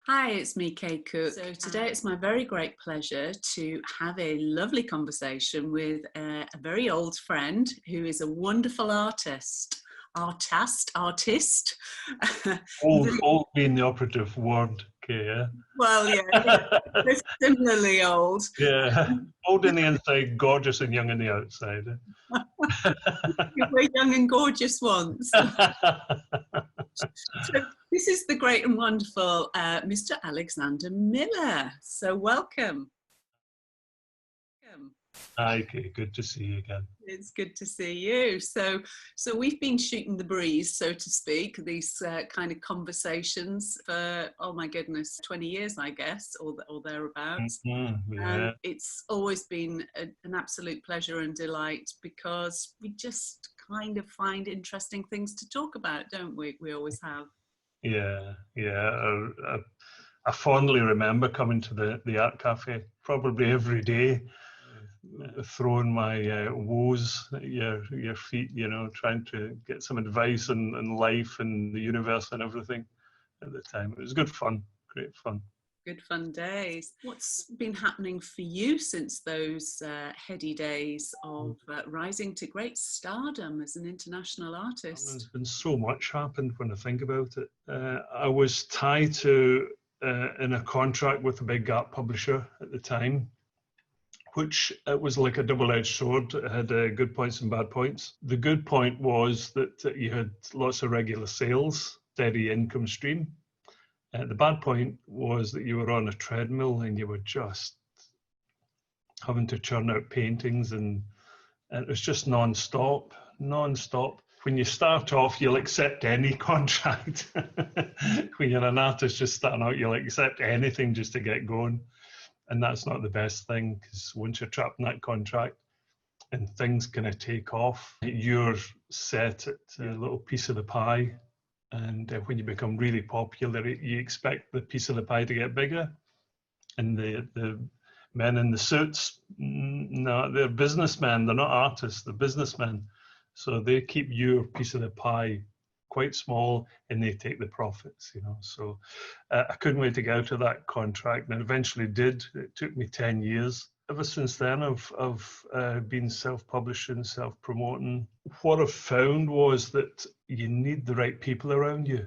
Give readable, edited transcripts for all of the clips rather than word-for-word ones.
Hi, it's me, Kay Cook. So today it's my very great pleasure to have a lovely conversation with a very old friend who is a wonderful artist. Artist. Old being the operative word, okay, yeah. Well, yeah, they're similarly old. Yeah, old on the inside, gorgeous and young on the outside. You were young and gorgeous once. So this is the great and wonderful Mr. Alexander Millar. So welcome. Hi, Kay, good to see you again. It's good to see you. So we've been shooting the breeze, so to speak, these kind of conversations for, oh my goodness, 20 years, I guess, or thereabouts. Mm-hmm, yeah. And it's always been an absolute pleasure and delight because we just kind of find interesting things to talk about, don't we? We always have. Yeah. I fondly remember coming to the art cafe probably every day, throwing my woes at your feet, trying to get some advice on life and the universe and everything at the time. It was good fun, great fun. Good fun days. What's been happening for you since those heady days of rising to great stardom as an international artist? There's been so much happened when I think about it. I was tied to in a contract with a big art publisher at the time, which it was like a double-edged sword. It had good points and bad points. The good point was that you had lots of regular sales, steady income stream. The bad point was that you were on a treadmill and you were just having to churn out paintings, and it was just non-stop. When you start off, you'll accept any contract. When you're an artist just starting out, you'll accept anything just to get going. And that's not the best thing, because once you're trapped in that contract and things kind of take off, you're set at a little piece of the pie. And when you become really popular, you expect the piece of the pie to get bigger. And the men in the suits, no, they're businessmen. They're not artists, they're businessmen. So they keep your piece of the pie quite small and they take the profits, So I couldn't wait to get out of that contract, and I eventually did. It took me 10 years. Ever since then, I've been self-publishing, self-promoting. What I've found was that you need the right people around you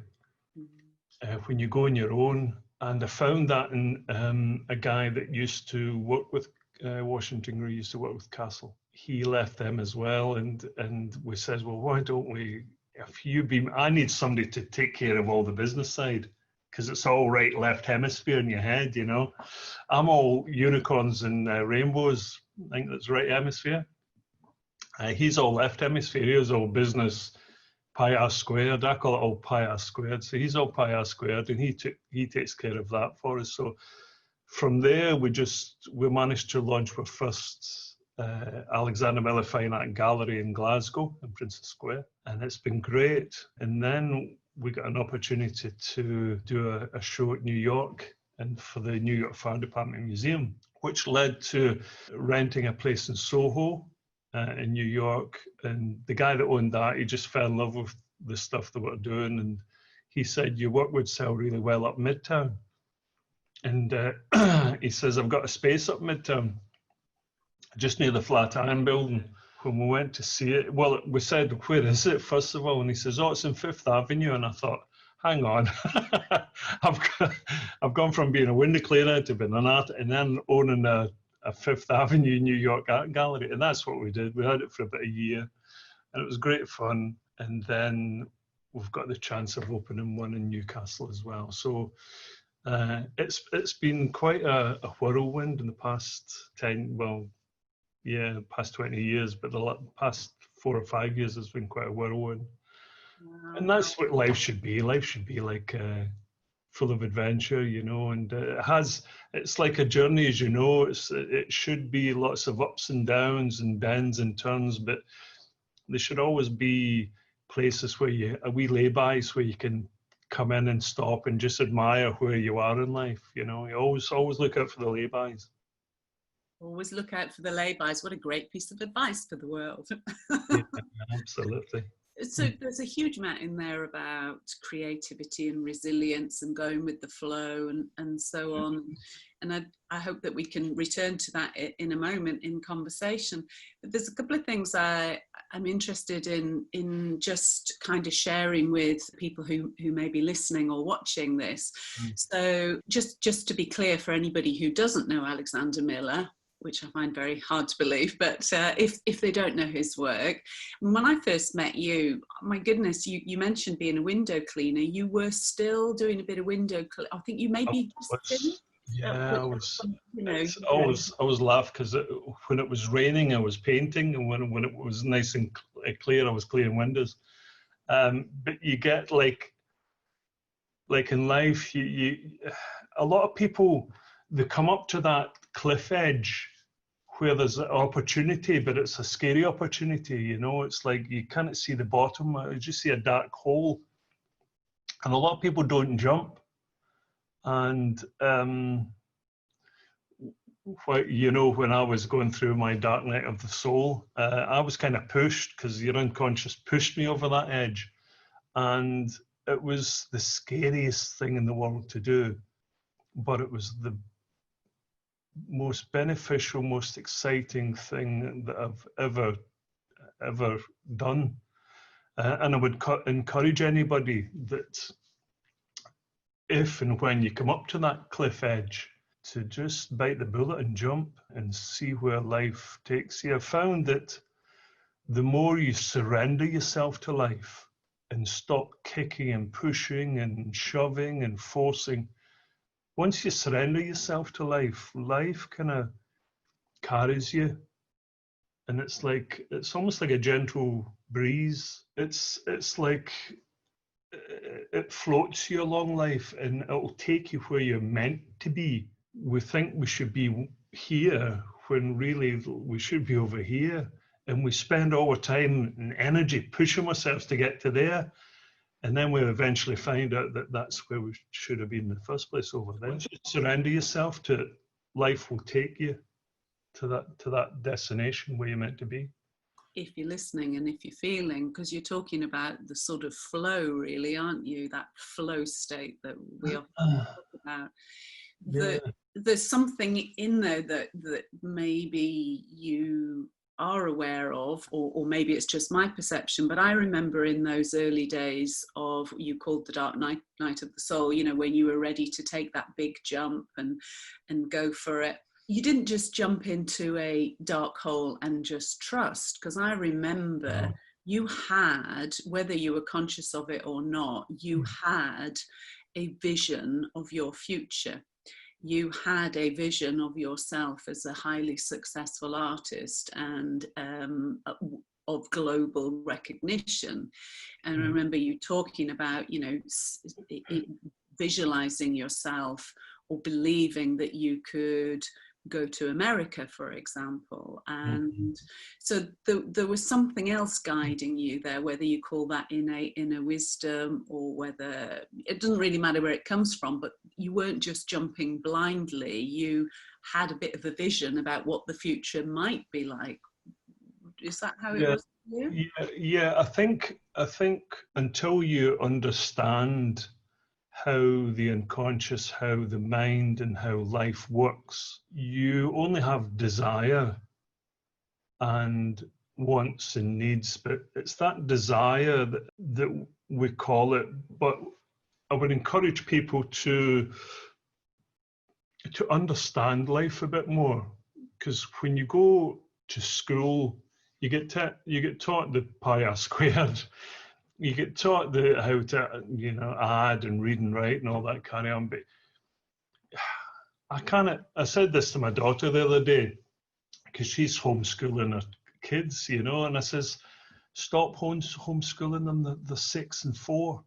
when you go on your own. And I found that in a guy that used to work with Washington Green, used to work with Castle. He left them as well, and we says, well, why don't we, I need somebody to take care of all the business side, because it's all right left hemisphere in your head, I'm all unicorns and rainbows. I think that's right hemisphere. He's all left hemisphere. He's all business, pi r squared. I call it all pi r squared. So he's all pi r squared, and he takes care of that for us. So from there, we managed to launch our first Alexander Millar Fine Art Gallery in Glasgow, in Princess Square, and it's been great. And then we got an opportunity to do a show at New York, and for the New York Fire Department Museum, which led to renting a place in Soho in New York. And the guy that owned that, he just fell in love with the stuff that we're doing, and he said, your work would sell really well up Midtown. And he says, I've got a space up Midtown, just near the Flatiron Building. When we went to see it, well, we said, where is it, first of all? And he says, oh, it's in Fifth Avenue. And I thought, hang on, I've gone from being a window cleaner to being an art, and then owning a Fifth Avenue New York art gallery. And that's what we did. We had it for about a year, and it was great fun. And then we've got the chance of opening one in Newcastle as well. So it's been quite a whirlwind in the past past 20 years, but the past 4 or 5 years has been quite a whirlwind. Wow. And that's what life should be. Life should be like full of adventure, and it's like a journey, as it should be lots of ups and downs and bends and turns, but there should always be places where a wee laybys where you can come in and stop and just admire where you are in life. You always look out for the laybys. Always look out for the laybys. What a great piece of advice for the world. Yeah, absolutely. So there's a huge amount in there about creativity and resilience and going with the flow and so on. And I hope that we can return to that in a moment in conversation. But there's a couple of things I'm interested in just kind of sharing with people who may be listening or watching this. So just to be clear for anybody who doesn't know Alexander Millar, which I find very hard to believe, but if they don't know his work, when I first met you, my goodness, you mentioned being a window cleaner. You were still doing a bit of window cleaning. I think you maybe I always laugh because when it was raining, I was painting, and when it was nice and clear, I was clearing windows. But you get like in life, you a lot of people, they come up to that cliff edge where there's an opportunity, but it's a scary opportunity, you know. It's like you can't see the bottom, you just see a dark hole. And a lot of people don't jump. And, you know, when I was going through my dark night of the soul, I was kind of pushed because your unconscious pushed me over that edge. And it was the scariest thing in the world to do, but it was the most beneficial, most exciting thing that I've ever done. And I would encourage anybody that if and when you come up to that cliff edge, to just bite the bullet and jump and see where life takes you. I've found that the more you surrender yourself to life and stop kicking and pushing and shoving and forcing, once you surrender yourself to life, life kind of carries you. And it's almost like a gentle breeze. It's like it floats you along life, and it'll take you where you're meant to be. We think we should be here when really we should be over here. And we spend all our time and energy pushing ourselves to get to there. And then we eventually find out that that's where we should have been in the first place, over there. Once you surrender yourself to it, life will take you to that destination where you're meant to be. If you're listening and if you're feeling, because you're talking about the sort of flow, really, aren't you? That flow state that we often talk about. There's something in there that maybe you are aware of, or maybe it's just my perception, but I remember in those early days of, you called the dark night of the soul, you know, when you were ready to take that big jump and go for it. You didn't just jump into a dark hole and just trust, because I remember you had, whether you were conscious of it or not, you had a vision of your future. You had a vision of yourself as a highly successful artist and of global recognition. And I remember you talking about, you know, visualizing yourself or believing that you could go to America, for example. And so there was something else guiding you there, whether you call that inner wisdom, or whether it doesn't really matter where it comes from, but you weren't just jumping blindly. You had a bit of a vision about what the future might be like. Is that how it was for you? Yeah, I think until you understand how the unconscious, how the mind and how life works, you only have desire and wants and needs, but it's that desire that we call it. But I would encourage people to understand life a bit more, because when you go to school, you get taught the pi r squared. You get taught how to, you know, add and read and write and all that kind of on. But I said this to my daughter the other day, because she's homeschooling her kids, you know, and I says, stop homeschooling them, the 6 and 4.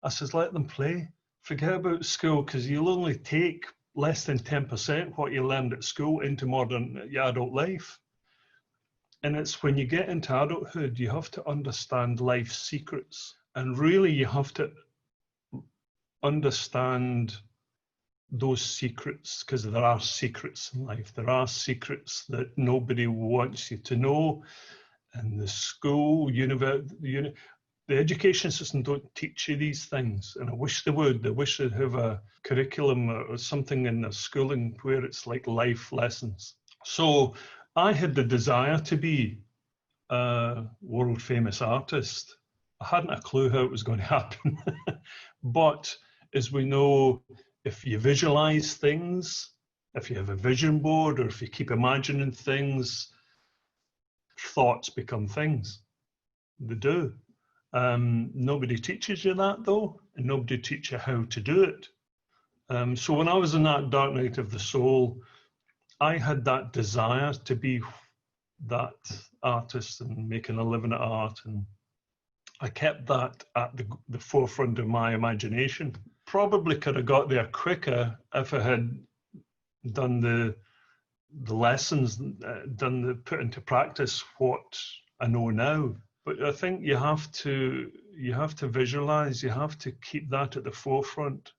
I says, let them play. Forget about school, because you'll only take less than 10% what you learned at school into modern adult life. And it's when you get into adulthood, you have to understand life's secrets. And really, you have to understand those secrets, because there are secrets in life. There are secrets that nobody wants you to know. And the school, the education system don't teach you these things, and I wish they would. I wish they'd have a curriculum or something in their schooling where it's like life lessons. So I had the desire to be a world famous artist. I hadn't a clue how it was going to happen. But as we know, if you visualize things, if you have a vision board, or if you keep imagining things, thoughts become things. They do. Nobody teaches you that, though, and nobody teaches you how to do it. So when I was in that dark night of the soul, I had that desire to be that artist and making a living at art, and I kept that at the forefront of my imagination. Probably could have got there quicker if I had done the lessons, put into practice what I know now. But I think you have to visualize, you have to keep that at the forefront,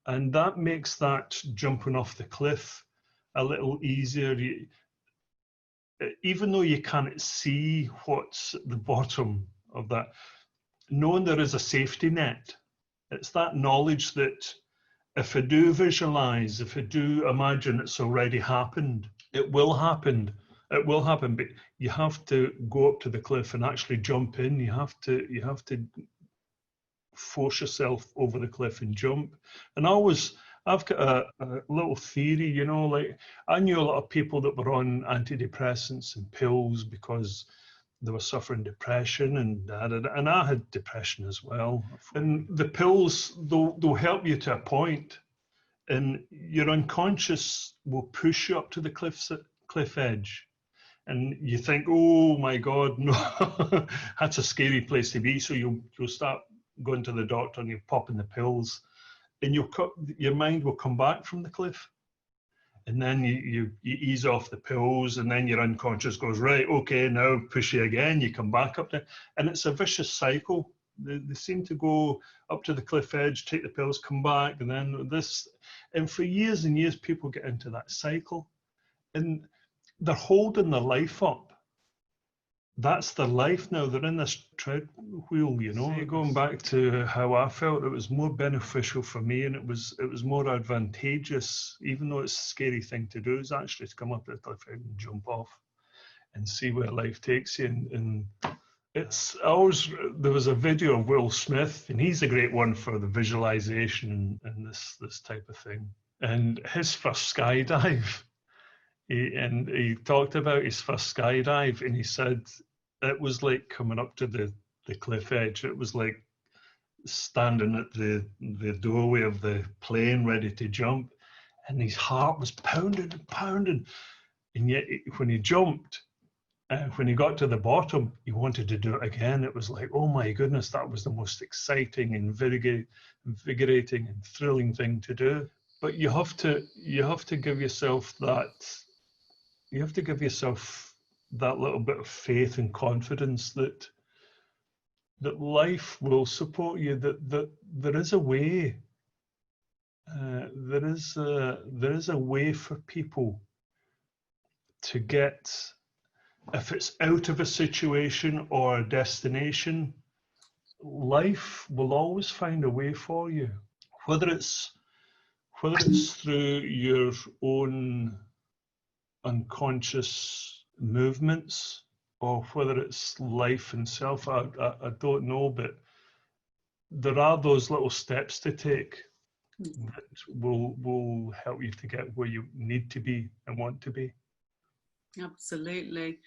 and that makes that jumping off the cliff a little easier. Even though you can't see what's at the bottom of that, knowing there is a safety net, it's that knowledge that if I do visualize, if I do imagine it's already happened, it will happen. It will happen, but you have to go up to the cliff and actually jump in. You have to force yourself over the cliff and jump. And I've got a little theory, you know, like I knew a lot of people that were on antidepressants and pills because they were suffering depression, and I had depression as well. And the pills, they'll help you to a point, and your unconscious will push you up to the cliff edge. And you think, oh my God, no, that's a scary place to be. So you'll start going to the doctor and you're popping the pills, and your mind will come back from the cliff. And then you ease off the pills, and then your unconscious goes, right, okay, now push you again, you come back up there. And it's a vicious cycle. They seem to go up to the cliff edge, take the pills, come back, and then this. And for years and years, people get into that cycle. And they're holding their life up. That's their life now. They're in this treadwheel, you know. Going back to how I felt, it was more beneficial for me, and it was more advantageous, even though it's a scary thing to do, is actually to come up to the cliff and jump off and see where life takes you. And it's always, there was a video of Will Smith, and he's a great one for the visualization and this type of thing. And his first skydive. He talked about his first skydive, and he said it was like coming up to the cliff edge. It was like standing at the doorway of the plane ready to jump, and his heart was pounding and pounding. And yet when he jumped, when he got to the bottom, he wanted to do it again. It was like, oh my goodness, that was the most exciting, invigorating and thrilling thing to do. But you have to give yourself that. You have to give yourself that little bit of faith and confidence that life will support you, that there is a way. There is a way for people to get, if it's out of a situation or a destination, life will always find a way for you. Whether it's through your own unconscious movements, or whether it's life itself, I don't know, but there are those little steps to take that will help you to get where you need to be and want to be. Absolutely.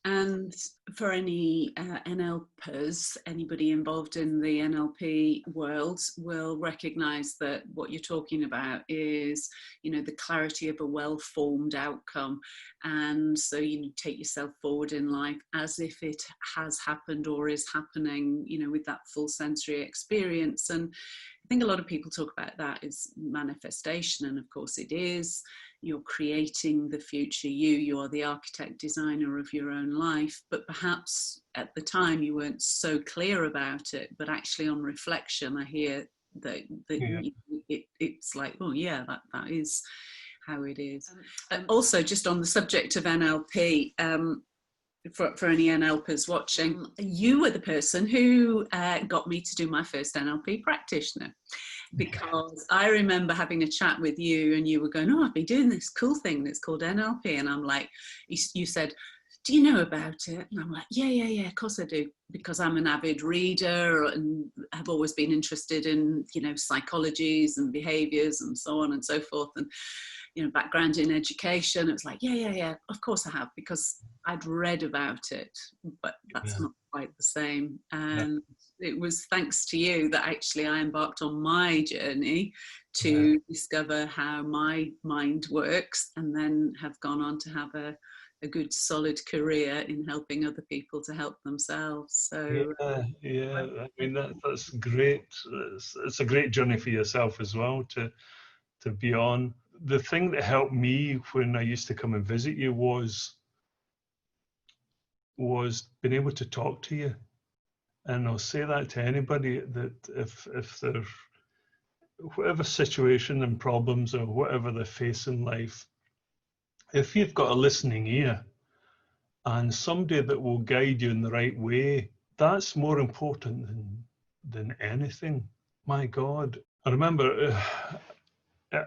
And for any NLPers, anybody involved in the NLP world will recognise that what you're talking about is, you know, the clarity of a well-formed outcome. And so you take yourself forward in life as if it has happened or is happening, you know, with that full sensory experience. And I think a lot of people talk about that as manifestation, and of course it is. You're creating the future you are the architect designer of your own life, but perhaps at the time you weren't so clear about it, but actually on reflection I hear that it's like, oh yeah, that is how it is. Also, just on the subject of NLP, for any NLPers watching, you were the person who got me to do my first NLP practitioner. Because I remember having a chat with you and you were going, oh, I've been doing this cool thing that's called NLP. And I'm like, you said, do you know about it? And I'm like, yeah, of course I do. Because I'm an avid reader and have always been interested in, psychologies and behaviors and so on and so forth. And, background in education. It was like, yeah, of course I have, because I'd read about it, but that's not quite the same. And it was thanks to you that actually I embarked on my journey to discover how my mind works, and then have gone on to have a good solid career in helping other people to help themselves. So I mean that's great. It's a great journey for yourself as well to be on. The thing that helped me when I used to come and visit you was being able to talk to you. And I'll say that to anybody, that if they're, whatever situation and problems or whatever they face in life, if you've got a listening ear and somebody that will guide you in the right way, that's more important than anything. My God. I remember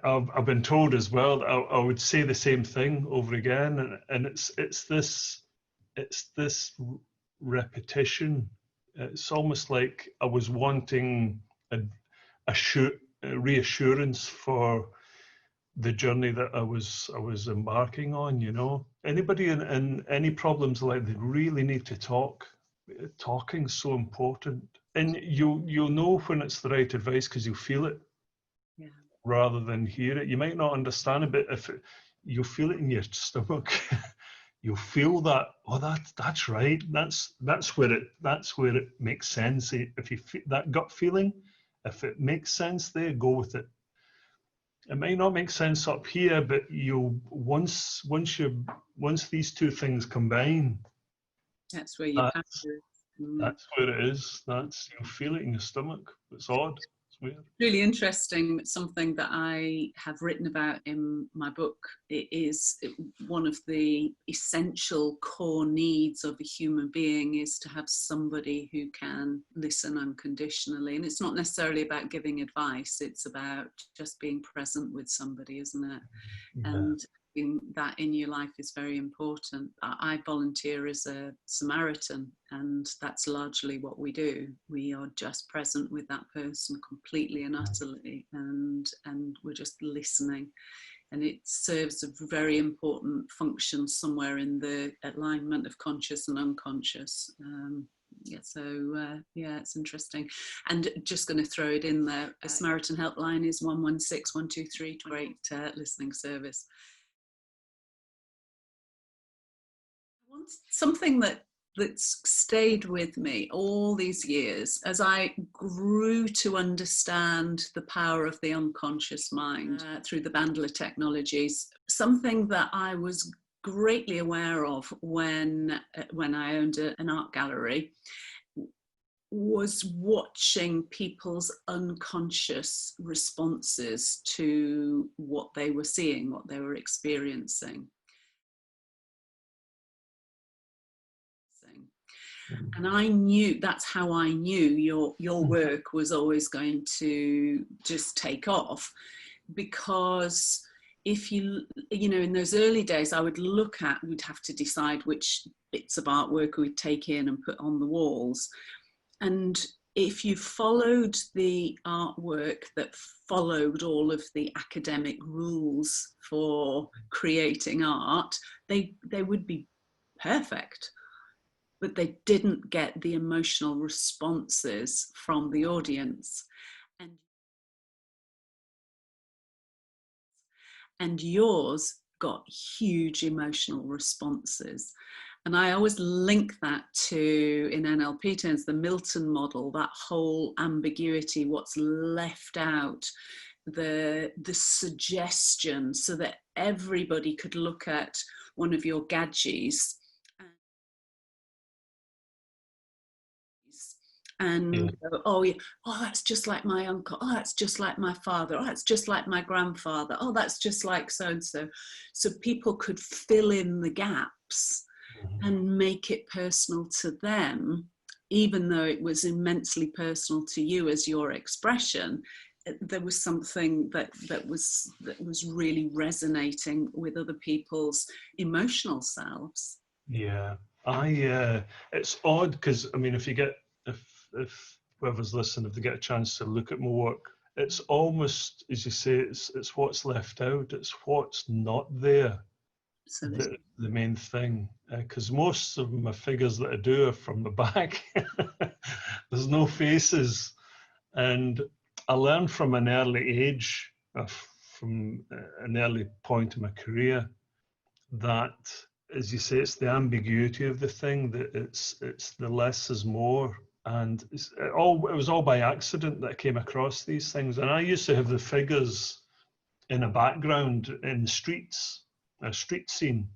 I've been told as well that I would say the same thing over again, and it's this repetition. It's almost like I was wanting a reassurance for the journey that I was embarking on. Anybody in any problems, like, they really need to talk. Talking's so important, and you'll know when it's the right advice because you'll feel it. Yeah. Rather than hear it. You might not understand it, but if you feel it in your stomach, you'll feel that, oh, that's right. That's where it makes sense. If you feel that gut feeling, if it makes sense there, go with it. It might not make sense up here, but once these two things combine, that's where you that's where it is. You'll feel it in your stomach. It's odd. Weird. Really interesting. Something that I have written about in my book. It is one of the essential core needs of a human being is to have somebody who can listen unconditionally. And it's not necessarily about giving advice. It's about just being present with somebody, isn't it? Yeah. And that in your life is very important. I volunteer as a Samaritan, and that's largely what we do. We are just present with that person completely and utterly, and we're just listening. And it serves a very important function somewhere in the alignment of conscious and unconscious. It's interesting. And just going to throw it in there, a Samaritan helpline is 116 123, great listening service. Something that's stayed with me all these years as I grew to understand the power of the unconscious mind through the Bandler technologies, something that I was greatly aware of when I owned an art gallery was watching people's unconscious responses to what they were seeing, what they were experiencing. And I knew, that's how I knew your work was always going to just take off, because if you in those early days, we'd have to decide which bits of artwork we'd take in and put on the walls. And if you followed the artwork that followed all of the academic rules for creating art, they would be perfect. But they didn't get the emotional responses from the audience. And yours got huge emotional responses. And I always link that to, in NLP terms, the Milton model, that whole ambiguity, what's left out, the suggestion, so that everybody could look at one of your gadgets and go, oh yeah, oh, that's just like my uncle, oh, that's just like my father, oh, that's just like my grandfather, oh, that's just like so and so. So people could fill in the gaps and make it personal to them, even though it was immensely personal to you as your expression. There was something that was really resonating with other people's emotional selves. Yeah, it's odd because I mean, if whoever's listening, if they get a chance to look at my work, it's almost, as you say, it's what's left out, it's what's not there. So the main thing, because most of my figures that I do are from the back. There's no faces, and I learned from an early age, from an early point in my career, that, as you say, it's the ambiguity of the thing, that it's the less is more. And it was all by accident that I came across these things. And I used to have the figures in a background in streets, a street scene.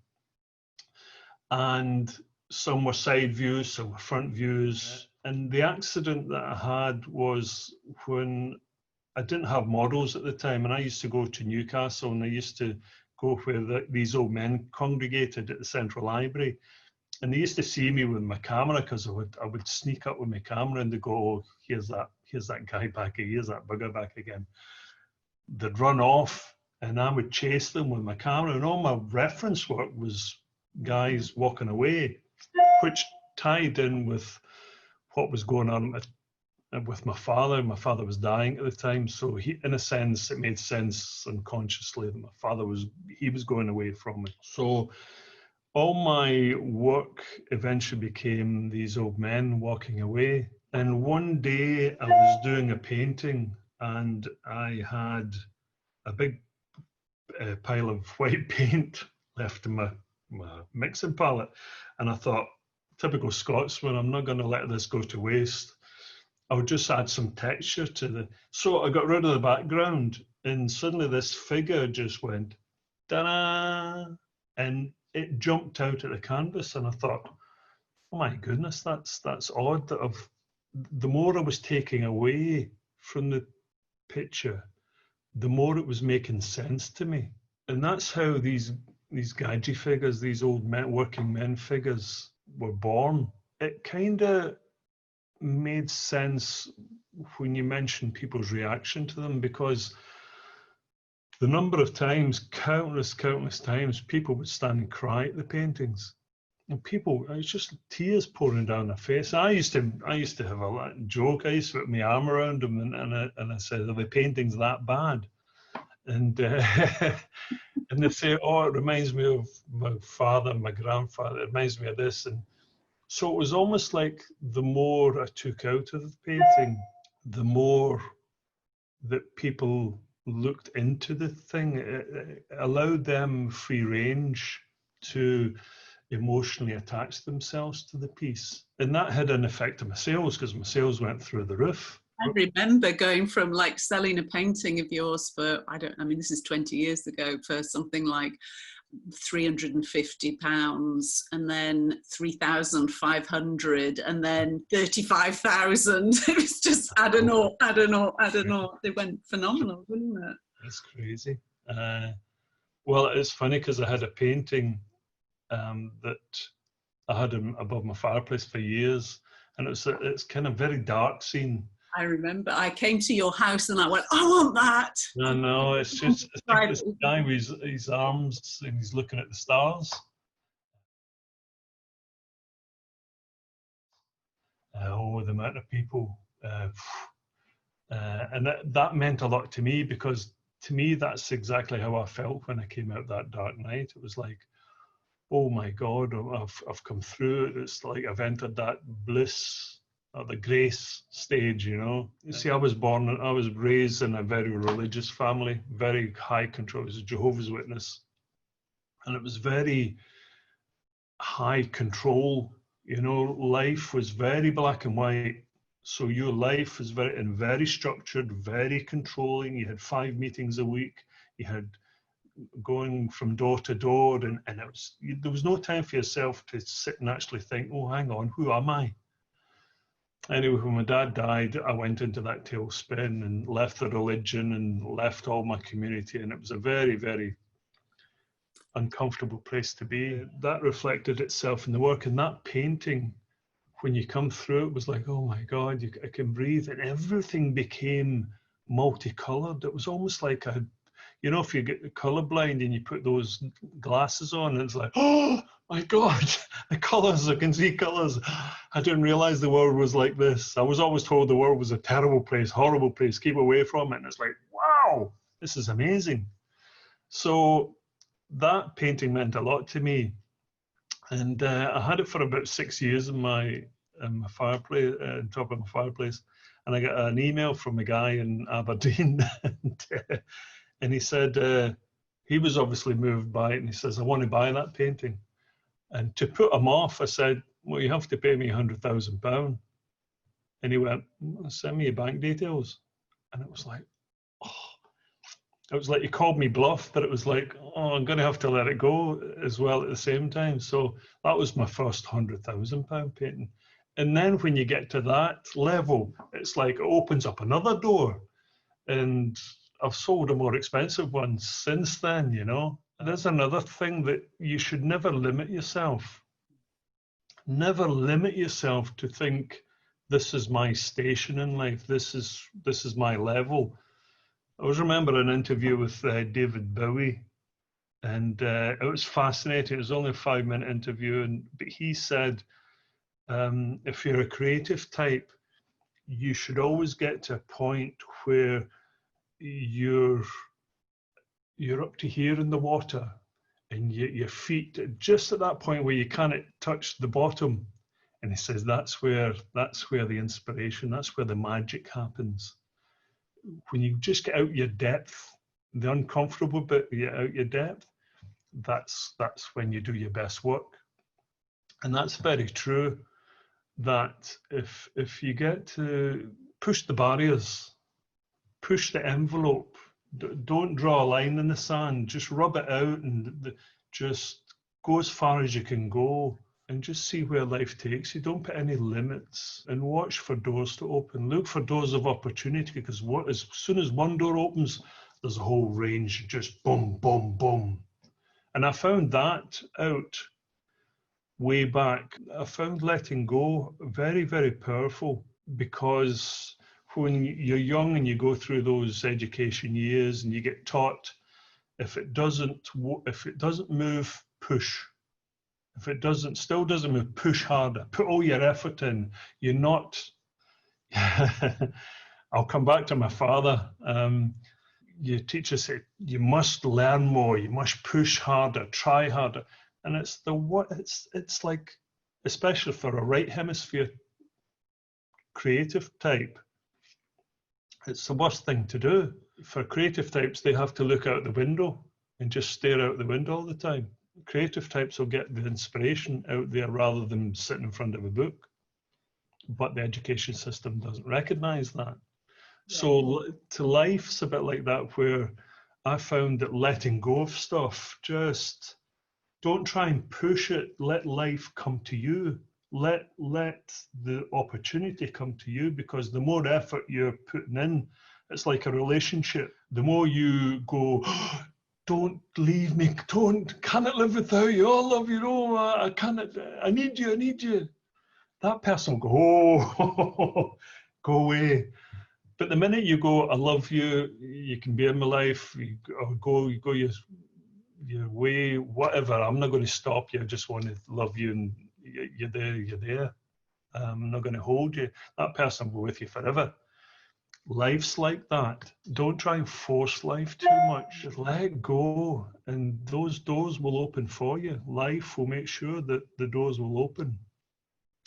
And some were side views, some were front views. And the accident that I had was when I didn't have models at the time, and I used to go to Newcastle, and I used to go where these old men congregated at the Central Library. And they used to see me with my camera, because I would sneak up with my camera, and they go, oh, here's that guy back again, here's that bugger back again. They'd run off, and I would chase them with my camera, and all my reference work was guys walking away, which tied in with what was going on with my father. My father was dying at the time, so in a sense, it made sense unconsciously that my father was going away from me. So all my work eventually became these old men walking away. And one day I was doing a painting, and I had a big pile of white paint left in my mixing palette. And I thought, typical Scotsman, I'm not going to let this go to waste. I'll just add some texture to the... So I got rid of the background, and suddenly this figure just went, ta-da! And it jumped out at the canvas, and I thought, oh my goodness, that's odd. That the more I was taking away from the picture, the more it was making sense to me. And that's how these gadgy figures, these old working men figures were born. It kind of made sense when you mentioned people's reaction to them, because the number of times, countless times, people would stand and cry at the paintings. And it's just tears pouring down their face. I used to have a joke. I used to put my arm around them, and I said, are the paintings that bad? And and they say, oh, it reminds me of my father and my grandfather. It reminds me of this. And so it was almost like the more I took out of the painting, the more that people looked into the thing. It allowed them free range to emotionally attach themselves to the piece. And that had an effect on my sales, because my sales went through the roof. I remember going from like selling a painting of yours for, this is 20 years ago, for something like £350, and then 3,500, and then 35,000. It was just add and all. It went phenomenal, didn't it? It's crazy. Well, it's funny because I had a painting that I had above my fireplace for years, and it's kind of very dark scene. I remember I came to your house and I went, I want that. No, it's just this guy with his arms, and he's looking at the stars. The amount of people. And that meant a lot to me, because to me, that's exactly how I felt when I came out that dark night. It was like, oh my God, I've come through it. It's like I've entered that bliss, or the grace stage, you know. You see, I was raised in a very religious family, very high control. I was a Jehovah's Witness. And it was very high control, you know. Life was very black and white. So your life was very structured, very controlling. You had 5 meetings a week. You had going from door to door, and there was no time for yourself to sit and actually think, oh, hang on, who am I? Anyway, when my dad died, I went into that tailspin and left the religion and left all my community, and it was a very, very uncomfortable place to be. That reflected itself in the work, and that painting, when you come through, it was like, oh my God, I can breathe, and everything became multicolored. It was almost like if you get colorblind and you put those glasses on, and it's like, oh my God, the colors, I can see colors. I didn't realize the world was like this. I was always told the world was a terrible place, horrible place, keep away from it. And it's like, wow, this is amazing. So that painting meant a lot to me. And I had it for about 6 years in my fireplace, on top of my fireplace. And I got an email from a guy in Aberdeen, and he said he was obviously moved by it, and he says, I want to buy that painting. And to put him off, I said, well, you have to pay me £100,000. And he went, send me your bank details. And it was like, oh, it was like he called me bluff, but it was like, oh, I'm going to have to let it go as well at the same time. So that was my first £100,000 painting. And then when you get to that level, it's like it opens up another door. And I've sold a more expensive one since then, There's another thing, that you should never limit yourself. Never limit yourself to think, this is my station in life, this is my level. I always remember an interview with David Bowie, and it was fascinating. It was only a 5-minute interview, but he said, if you're a creative type, you should always get to a point where you're up to here in the water, and your feet just at that point where you can't touch the bottom. And he says that's where the inspiration, that's where the magic happens. When you just get out your depth, the uncomfortable bit, you get out your depth, that's when you do your best work. And that's very true, that if you get to push the barriers, push the envelope, don't draw a line in the sand, just rub it out and just go as far as you can go, and just see where life takes you. Don't put any limits, and watch for doors to open. Look for doors of opportunity, because as soon as one door opens, there's a whole range, just boom, boom, boom. And I found that out way back. I found letting go very, very powerful, because when you're young and you go through those education years and you get taught, if it doesn't move, push. If it still doesn't move, push harder. Put all your effort in. You're not. I'll come back to my father. Your teacher said you must learn more. You must push harder, try harder, and it's like, especially for a right hemisphere creative type, it's the worst thing to do. For creative types, they have to look out the window and just stare out the window all the time. Creative types will get the inspiration out there rather than sitting in front of a book. But the education system doesn't recognize that. Yeah. So to life's a bit like that, where I found that letting go of stuff, just don't try and push it. Let life come to you. Let the opportunity come to you, because the more effort you're putting in, it's like a relationship. The more you go, oh, don't leave me, cannot live without you, I love you, no, I cannot, I need you. That person will go, oh, go away. But the minute you go, I love you, you can be in my life, you go your way, whatever, I'm not going to stop you, I just want to love you, and you're there. I'm not going to hold you. That person will be with you forever. Life's like that. Don't try and force life too much. Just let go, and those doors will open for you. Life will make sure that the doors will open.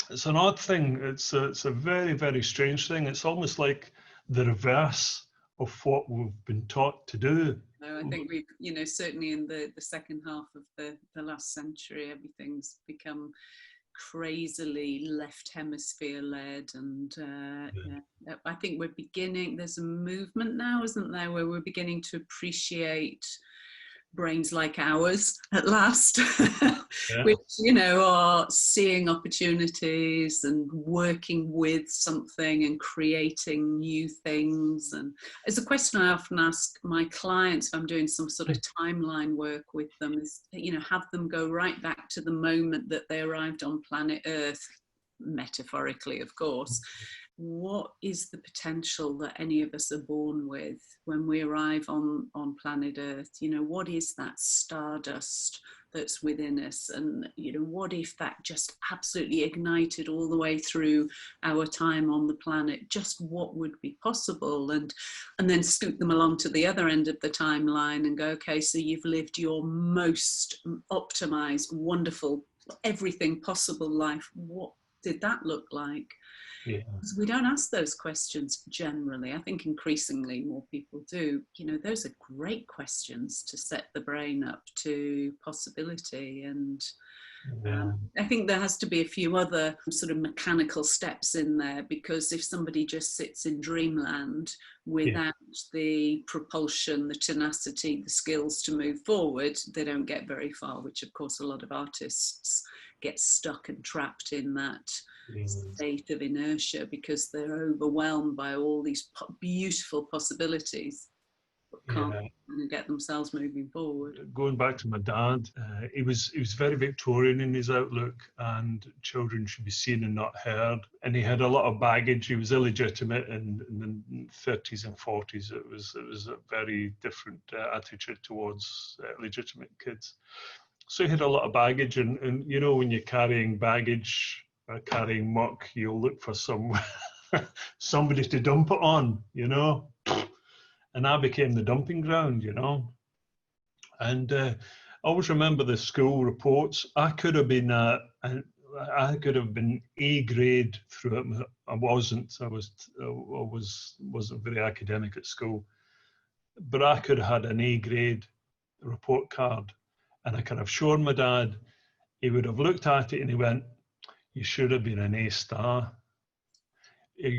It's an odd thing. It's a very, very strange thing. It's almost like the reverse of what we've been taught to do. No, I think we've, certainly in the second half of the last century, everything's become crazily left hemisphere led, and I think there's a movement now, isn't there, where we're beginning to appreciate brains like ours at last, Yeah. which, you know, are seeing opportunities and working with something and creating new things. And it's a question I often ask my clients if I'm doing some sort of timeline work with them, is, you know, have them go right back to the moment that they arrived on planet Earth, metaphorically, of course. What is the potential that any of us are born with when we arrive on planet Earth? You know, what is that stardust that's within us? And, you know, what if that just absolutely ignited all the way through our time on the planet? Just what would be possible? And then scoot them along to the other end of the timeline and go, okay, so you've lived your most optimized, wonderful, everything possible life. What did that look like? Yeah. Because we don't ask those questions generally. I think increasingly more people do. You know, those are great questions to set the brain up to possibility. And I think there has to be a few other sort of mechanical steps in there, because if somebody just sits in dreamland without the propulsion, the tenacity, the skills to move forward, they don't get very far, which of course a lot of artists get stuck and trapped in that state of inertia because they're overwhelmed by all these beautiful possibilities, but can't get themselves moving forward. Going back to my dad, he was very Victorian in his outlook, and children should be seen and not heard. And he had a lot of baggage. He was illegitimate in the 30s and 40s. It was a very different attitude towards legitimate kids. So he had a lot of baggage, and you know, when you're carrying baggage, carrying muck, you'll look for somebody to dump it on, you know. And I became the dumping ground, you know. And I always remember the school reports. I could have been A grade through it. I wasn't. I wasn't very academic at school, but I could have had an A grade report card, and I could have shown my dad. He would have looked at it and he went, "You should have been an A star." It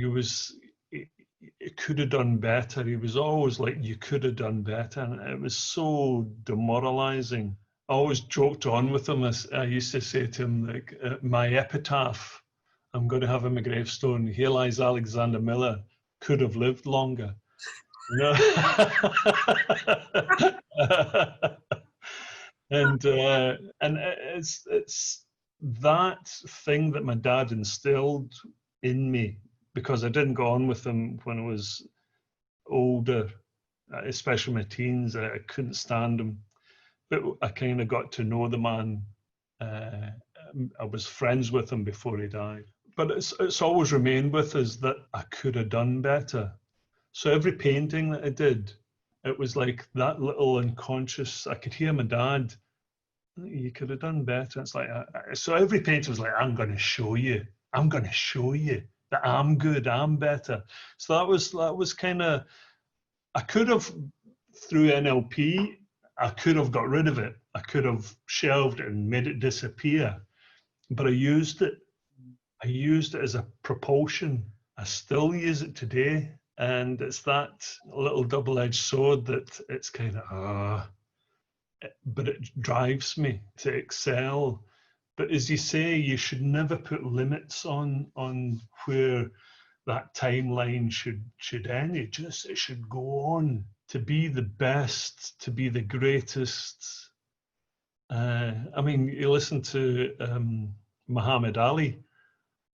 could have done better. He was always like, "You could have done better," and it was so demoralizing. I always joked on with him. I used to say to him, like, my epitaph, I'm going to have on my gravestone, "Here lies Alexander Millar, could have lived longer." You know? And it's that thing that my dad instilled in me, because I didn't go on with him when I was older, especially my teens. I couldn't stand him, but I kind of got to know the man. I was friends with him before he died, but it's always remained with us that I could have done better. So every painting that I did, it was like that little unconscious. I could hear my dad, "You could have done better." It's like, so every painting was like, I'm going to show you that I'm good, I'm better. So that was kind of, I could have, through NLP, I could have got rid of it. I could have shelved it and made it disappear. But I used it as a propulsion. I still use it today. And it's that little double-edged sword that it's kind of, but it drives me to excel. But as you say, you should never put limits on where that timeline should end. It should go on to be the best, to be the greatest. I mean, you listen to Muhammad Ali.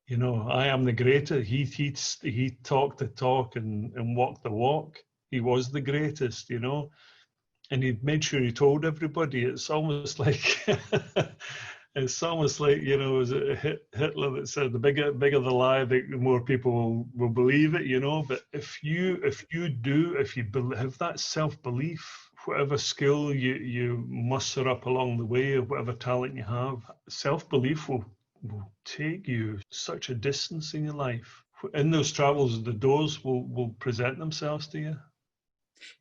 You know, "I am the greatest." He talked the talk and walked the walk. He was the greatest, you know, and he made sure he told everybody. It's almost like you know, was it Hitler that said, the bigger the lie, the more people will believe it, you know. But if you have that self-belief, whatever skill you muster up along the way, or whatever talent you have, self-belief will take you such a distance in your life. In those travels, the doors will present themselves to you.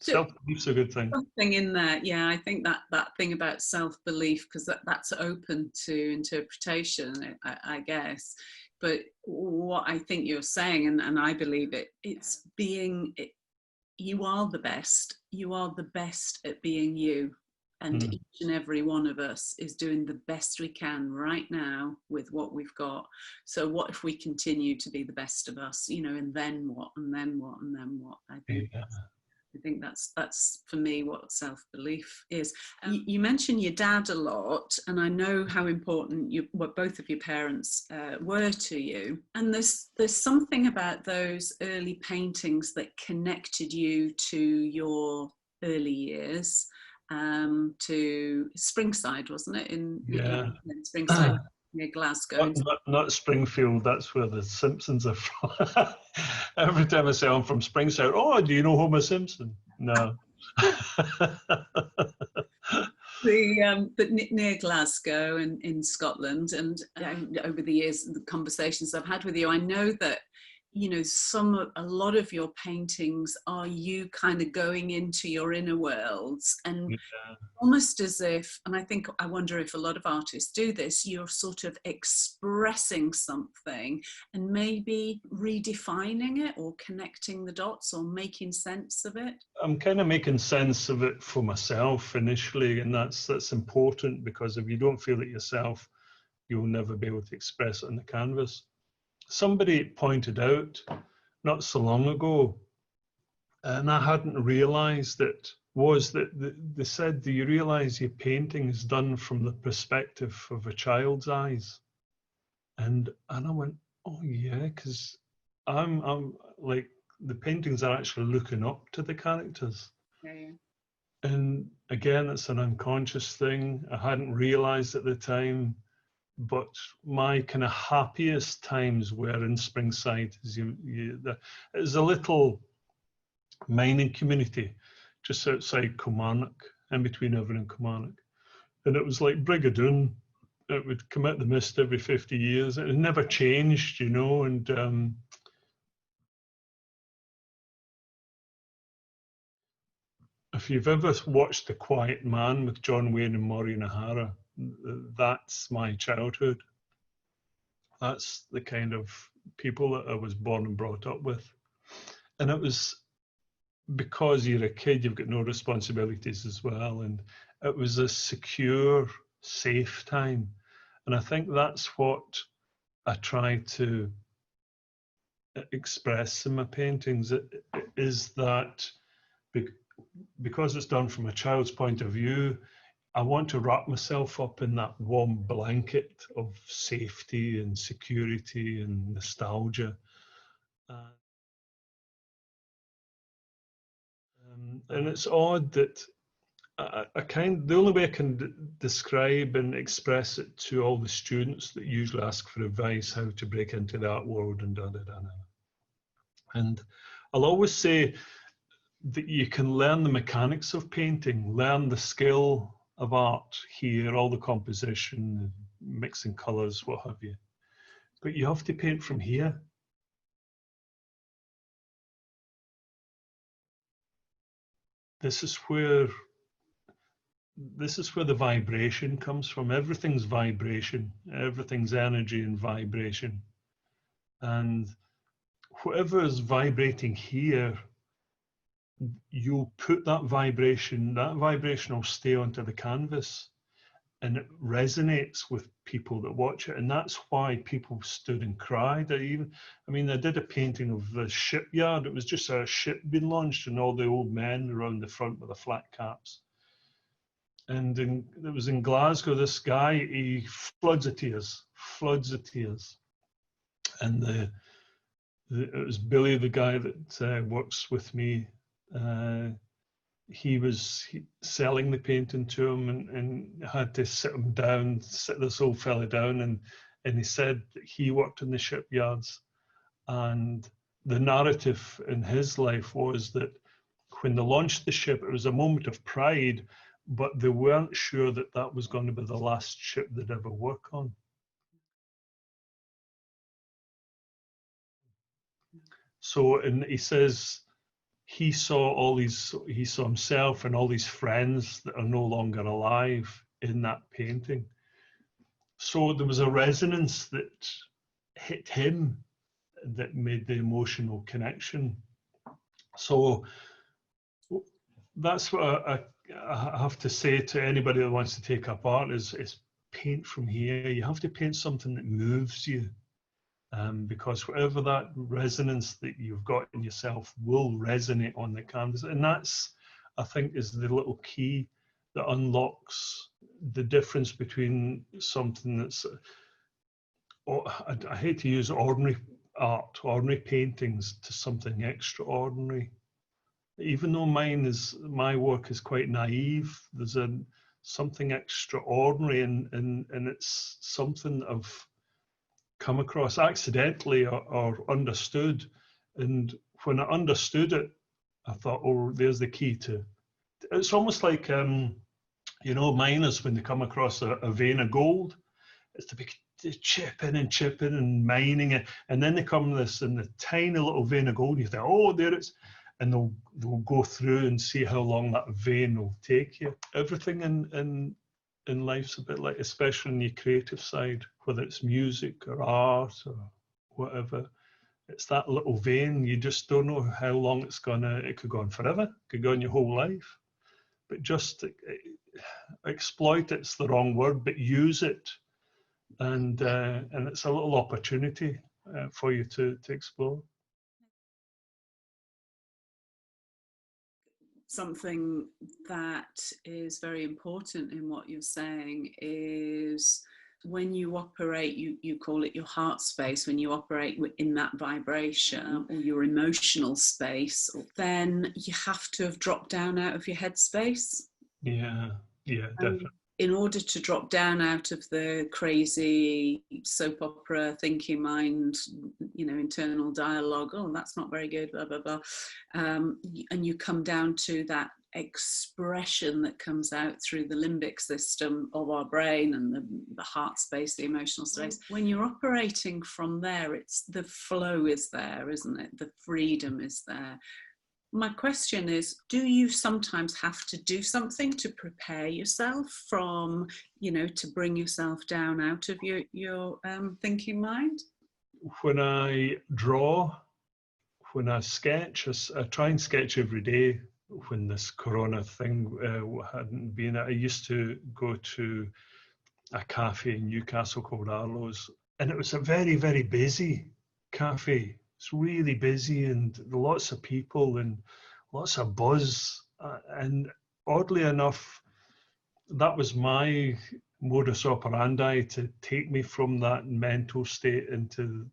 So, self-belief's a good thing. Something in there, yeah. I think that thing about self-belief, because that's open to interpretation, I guess. But what I think you're saying, and I believe it, it's being. You are the best. You are the best at being you. And each and every one of us is doing the best we can right now with what we've got. So what if we continue to be the best of us, you know, and then what, and then what, and then what? I think that's for me what self-belief is. You mentioned your dad a lot, and I know how important what both of your parents were to you. And there's something about those early paintings that connected you to your early years, to Springside, wasn't it? In Springside near Glasgow. Not Springfield, that's where the Simpsons are from. Every time I say I'm from Springside, oh, do you know Homer Simpson? No. But near Glasgow and in Scotland, and over the years, the conversations I've had with you, I know that, you know, a lot of your paintings are you kind of going into your inner worlds, and almost as if, and I wonder if a lot of artists do this, you're sort of expressing something and maybe redefining it or connecting the dots or making sense of it. I'm kind of making sense of it for myself initially, and that's important, because if you don't feel it yourself, you'll never be able to express it on the canvas. Somebody pointed out not so long ago, and I hadn't realized it, was that they said, do you realize your painting is done from the perspective of a child's eyes? And I went, oh yeah, because I'm like, the paintings are actually looking up to the characters. And again, it's an unconscious thing. I hadn't realized at the time. But my kind of happiest times were in Springside. It's a little mining community just outside Kilmarnock, in between Everton and Kilmarnock. And it was like Brigadoon. It would come out the mist every 50 years. It never changed, you know. And if you've ever watched The Quiet Man with John Wayne and Maureen O'Hara, that's my childhood. That's the kind of people that I was born and brought up with. And it was because you're a kid, you've got no responsibilities as well. And it was a secure, safe time. And I think that's what I try to express in my paintings, is that because it's done from a child's point of view, I want to wrap myself up in that warm blanket of safety and security and nostalgia. And it's odd that the only way I can describe and express it to all the students that usually ask for advice how to break into the art world and and I'll always say that you can learn the mechanics of painting, learn the skill of art here, all the composition, mixing colors, what have you. But you have to paint from here. This is where the vibration comes from. Everything's vibration, everything's energy and vibration. And whatever is vibrating here, you'll put that vibration will stay onto the canvas, and it resonates with people that watch it. And that's why people stood and cried. I did a painting of the shipyard. It was just a ship being launched and all the old men around the front with the flat caps. And it was in Glasgow, this guy, he floods of tears. And it was Billy, the guy that works with me. He was selling the painting to him and had to sit this old fella down, and he said that he worked in the shipyards, and the narrative in his life was that when they launched the ship, it was a moment of pride, but they weren't sure that that was going to be the last ship they'd ever work on. So, and he says he saw himself and all these friends that are no longer alive in that painting. So there was a resonance that hit him that made the emotional connection. So that's what I have to say to anybody that wants to take up art is paint from here. You have to paint something that moves you, because whatever that resonance that you've got in yourself will resonate on the canvas. And that's, I think, is the little key that unlocks the difference between something that's, I hate to use ordinary art, ordinary paintings, to something extraordinary. Even though my work is quite naive, there's something extraordinary, and it's something I've come across accidentally or understood. And when I understood it, I thought, oh, there's the key to. It's almost like miners, when they come across a vein of gold, it's to be chipping and mining it, and then they come this in the tiny little vein of gold, and you think, oh, there it's. And they'll go through and see how long that vein will take you. Everything in life's a bit like, especially in your creative side, whether it's music or art or whatever, it's that little vein. You just don't know how long it could go on forever, it could go on your whole life. But just exploit it's the wrong word, but use it, and it's a little opportunity for you to explore. Something that is very important in what you're saying is when you operate, you call it your heart space, when you operate in that vibration or your emotional space, then you have to have dropped down out of your head space. Yeah, definitely. In order to drop down out of the crazy soap opera thinking mind, internal dialogue, oh, that's not very good, blah, blah, blah. And you come down to that expression that comes out through the limbic system of our brain and the heart space, the emotional space. When you're operating from there, it's the flow is there, isn't it? The freedom is there. My question is, do you sometimes have to do something to prepare yourself from, to bring yourself down out of your thinking mind? When I draw, when I sketch, I try and sketch every day. When this corona thing hadn't been, I used to go to a cafe in Newcastle called Arlo's, and it was a very, very busy cafe. It's really busy and lots of people and lots of buzz. And oddly enough, that was my modus operandi to take me from that mental state into,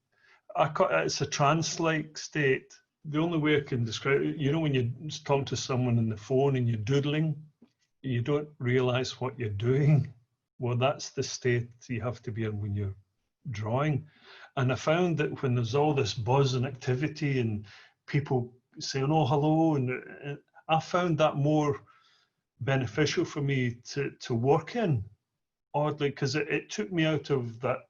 it's a trance-like state. The only way I can describe it, when you talk to someone on the phone and you're doodling, you don't realize what you're doing. Well, that's the state you have to be in when you're drawing. And I found that when there's all this buzz and activity and people saying, oh, hello, and I found that more beneficial for me to work in, oddly, because it took me out of that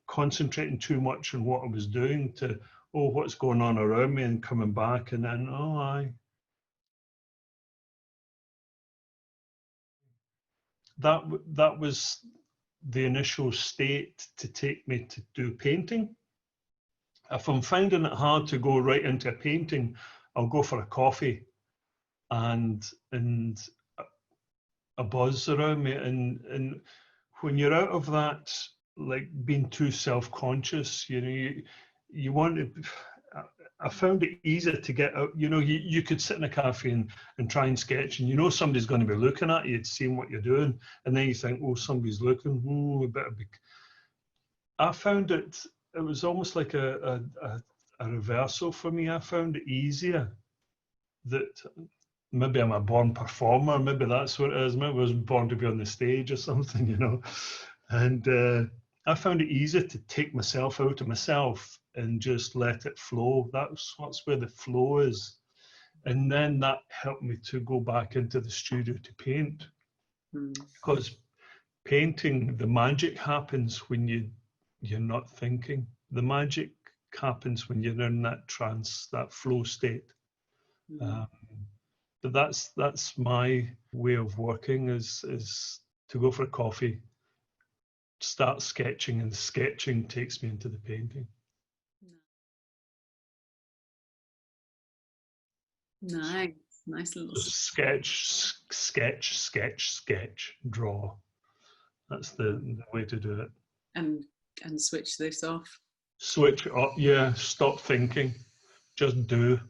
concentrating too much on what I was doing to, oh, what's going on around me, and coming back and then, oh, aye. That was the initial state to take me to do painting. If I'm finding it hard to go right into a painting, I'll go for a coffee and a buzz around me. And when you're out of that, like being too self-conscious, you want to, I found it easier to get out. You could sit in a cafe and try and sketch, and somebody's going to be looking at you, seeing what you're doing, and then you think, oh, somebody's looking. Oh, a bit of big. I found it was almost like a reversal for me. I found it easier that maybe I'm a born performer. Maybe that's what it is. Maybe I was born to be on the stage or something, And I found it easier to take myself out of myself and just let it flow. That's where the flow is. And then that helped me to go back into the studio to paint. Because painting, the magic happens when you're not thinking. The magic happens when you're in that trance, that flow state. But that's my way of working is to go for a coffee, start sketching, and the sketching takes me into the painting. Nice. Nice little sketch, draw. That's the way to do it. And switch this off. Switch off, yeah. Stop thinking, just do.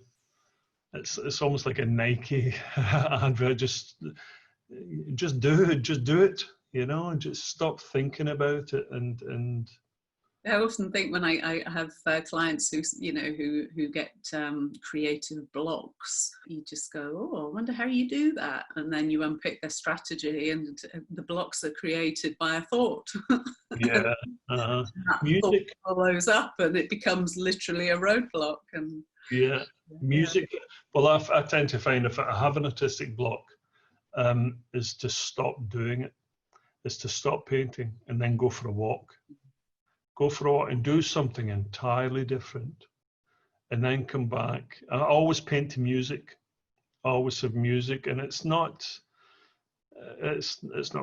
It's almost like a Nike advert. Just do it. You know, and just stop thinking about it. And I often think when I have clients who, you know, who get creative blocks, you just go, oh, I wonder how you do that. And then you unpick their strategy, and the blocks are created by a thought. Yeah. Music follows up, and it becomes literally a roadblock. And yeah, music. Well, I tend to find if I have an artistic block, is to stop doing it, is to stop painting and then go for a walk. Go for a walk and do something entirely different, and then come back. I always paint to music. I always have music, and it's not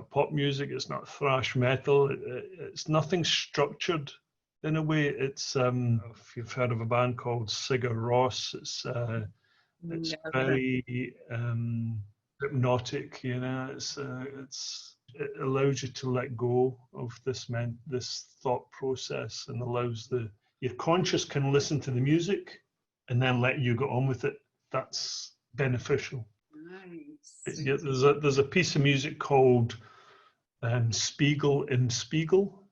pop music. It's not thrash metal. It's nothing structured in a way. It's if you've heard of a band called Sigur Rós, it's very hypnotic. You know, it allows you to let go of this thought process, and allows your conscious can listen to the music and then let you get on with it. That's beneficial. Nice. Yeah, there's a piece of music called Spiegel im Spiegel,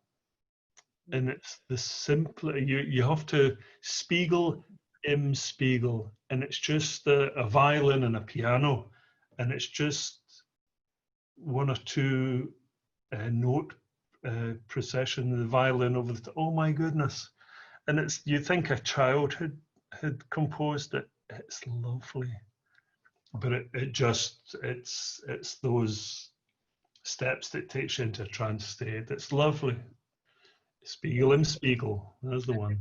and it's the simple. You have to Spiegel im Spiegel, and it's just a violin and a piano, and it's just one or two note procession, the violin over the top. Oh my goodness. And you think a child had composed it. It's lovely, but it's those steps that takes you into a trance state. It's lovely. Spiegel im Spiegel, there's the one.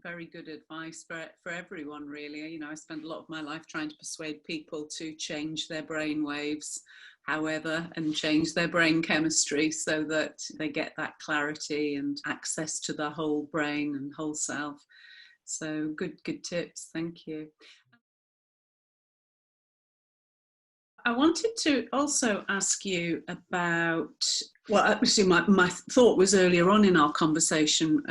Very good advice for everyone, really. You know, I spend a lot of my life trying to persuade people to change their brain waves, however, and change their brain chemistry so that they get that clarity and access to the whole brain and whole self. So good tips. Thank you. I wanted to also ask you about, well, actually my thought was earlier on in our conversation,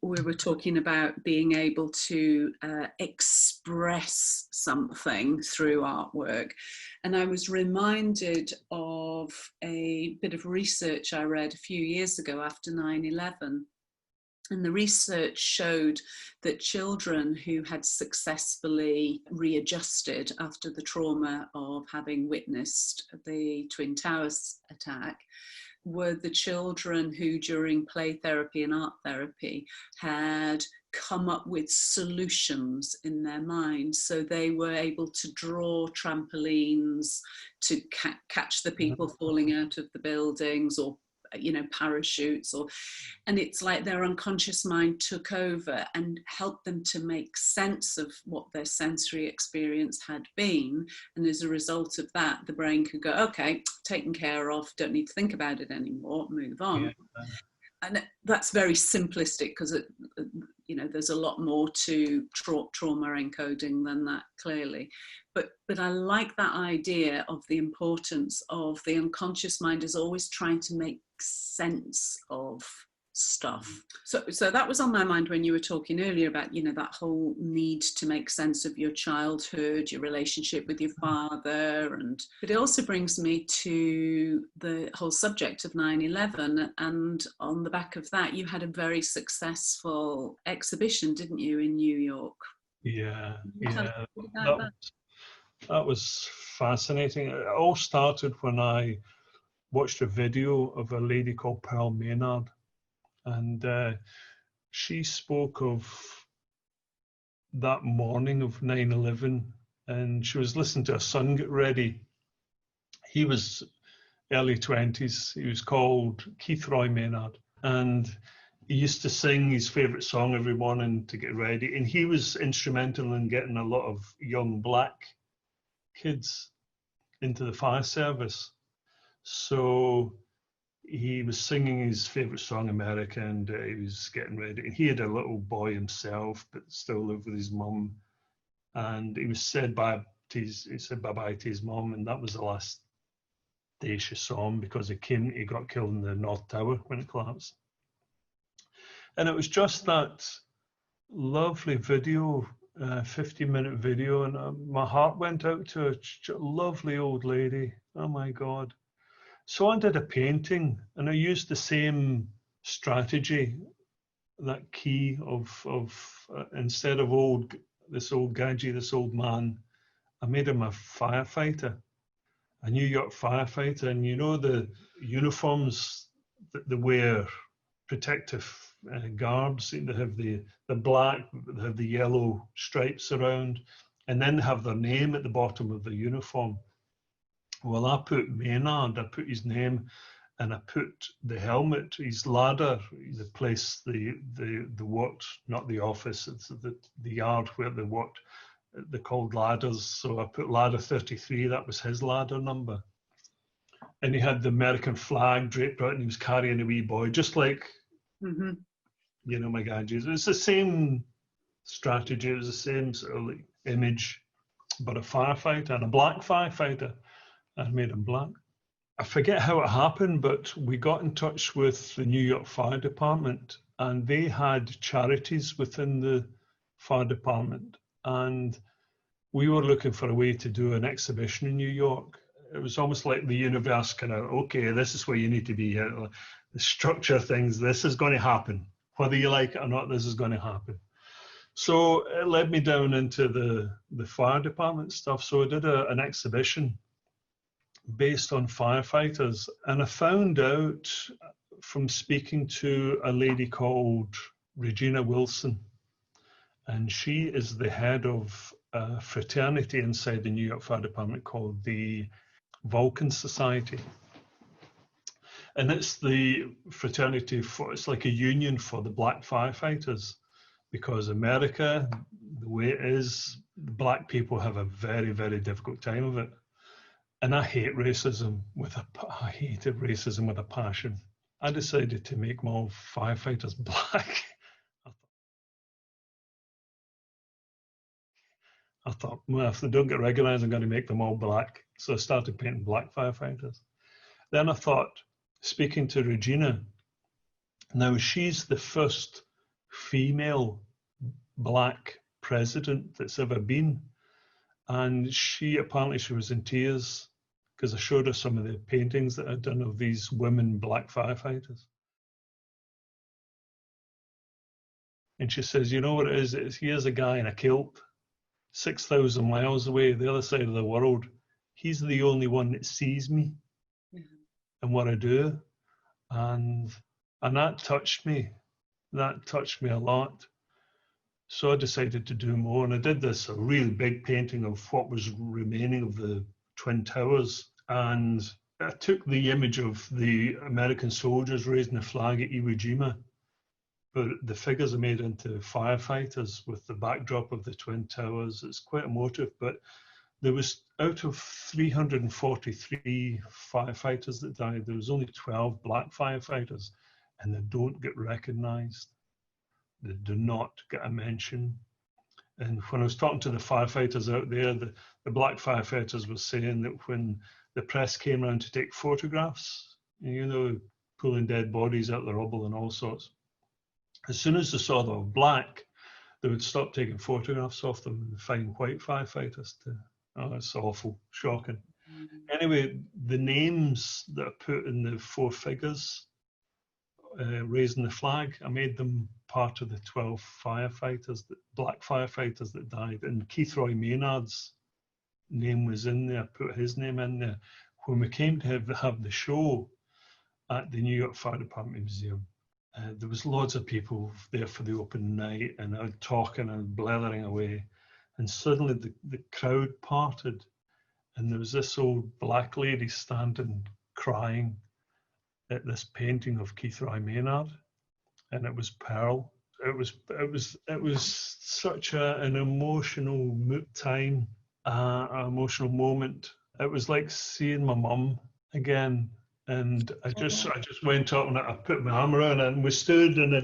we were talking about being able to express something through artwork. And I was reminded of a bit of research I read a few years ago after 9/11. And the research showed that children who had successfully readjusted after the trauma of having witnessed the Twin Towers attack were the children who, during play therapy and art therapy, had come up with solutions in their minds. So they were able to draw trampolines to catch the people falling out of the buildings, or parachutes, and it's like their unconscious mind took over and helped them to make sense of what their sensory experience had been. And as a result of that, the brain could go, okay, taken care of, don't need to think about it anymore, move on. Yeah. And that's very simplistic, because there's a lot more to trauma encoding than that, clearly. But I like that idea of the importance of the unconscious mind is always trying to make sense of stuff. So that was on my mind when you were talking earlier about, that whole need to make sense of your childhood, your relationship with your father. But it also brings me to the whole subject of 9/11. And on the back of that, you had a very successful exhibition, didn't you, in New York? Yeah. That was fascinating. It all started when I watched a video of a lady called Pearl Maynard, and she spoke of that morning of 9/11, and she was listening to her son get ready. He was early 20s. He was called Keith Roy Maynard, and he used to sing his favourite song every morning to get ready, and he was instrumental in getting a lot of young black kids into the fire service. So he was singing his favourite song, America, and he was getting ready. And he had a little boy himself, but still lived with his mum. And he was said by he said bye-bye to his mum, and that was the last day she saw him, because he got killed in the North Tower when it collapsed. And it was just that lovely video, 50-minute video, and my heart went out to a lovely old lady. Oh my God. So I did a painting, and I used the same strategy, that key of instead of this old gadget, this old man, I made him a firefighter, a New York firefighter. And you know the uniforms that they wear, protective garbs, they have the black, they have the yellow stripes around, and then they have their name at the bottom of the uniform. Well, I put Maynard, I put his name, and I put the helmet, his ladder, the place they worked, not the office, it's the yard where they worked. They're called ladders. So I put ladder 33, that was his ladder number. And he had the American flag draped out, and he was carrying a wee boy, just like, you know, my gadgets. It's the same strategy, it was the same sort of like image, but a firefighter, and a black firefighter. I made him black. I forget how it happened, but we got in touch with the New York Fire Department, and they had charities within the fire department. And we were looking for a way to do an exhibition in New York. It was almost like the universe kind of, okay, this is where you need to be. The structure things, this is going to happen. Whether you like it or not, this is going to happen. So it led me down into the fire department stuff. So I did an exhibition based on firefighters. And I found out from speaking to a lady called Regina Wilson, and she is the head of a fraternity inside the New York Fire Department called the Vulcan Society. And it's the fraternity it's like a union for the black firefighters, because America, the way it is, black people have a very, very difficult time of it. And I hate racism I hated racism with a passion. I decided to make all firefighters black. I thought, well, if they don't get recognized, I'm going to make them all black. So I started painting black firefighters. Then I thought, speaking to Regina, now she's the first female black president that's ever been. And she was in tears because I showed her some of the paintings that I'd done of these women black firefighters. And she says, you know what it is? Here's a guy in a kilt, 6,000 miles away, the other side of the world. He's the only one that sees me and what I do. And that touched me. That touched me a lot. So I decided to do more, and I did this a really big painting of what was remaining of the Twin Towers. And I took the image of the American soldiers raising the flag at Iwo Jima, but the figures are made into firefighters with the backdrop of the Twin Towers. It's quite emotive, but there was, out of 343 firefighters that died, there was only 12 black firefighters, and they don't get recognized. They do not get a mention. And when I was talking to the firefighters out there, the black firefighters were saying that when the press came around to take photographs, you know, pulling dead bodies out of the rubble and all sorts, as soon as they saw they were black, they would stop taking photographs of them and find white firefighters to, oh, it's awful, shocking. Anyway, the names that are put in the four figures raising the flag, I made them part of the 12 firefighters, black firefighters that died. And Keith Roy Maynard's name was in there, put his name in there. When we came to have the show at the New York Fire Department Museum, there was loads of people there for the open night, and I was talking and blathering away. And suddenly the crowd parted, and there was this old black lady standing crying at this painting of Keith Roy Maynard, and it was Pearl. It was such an emotional time, an emotional moment. It was like seeing my mum again, and I just went up and I put my arm around her, and we stood, and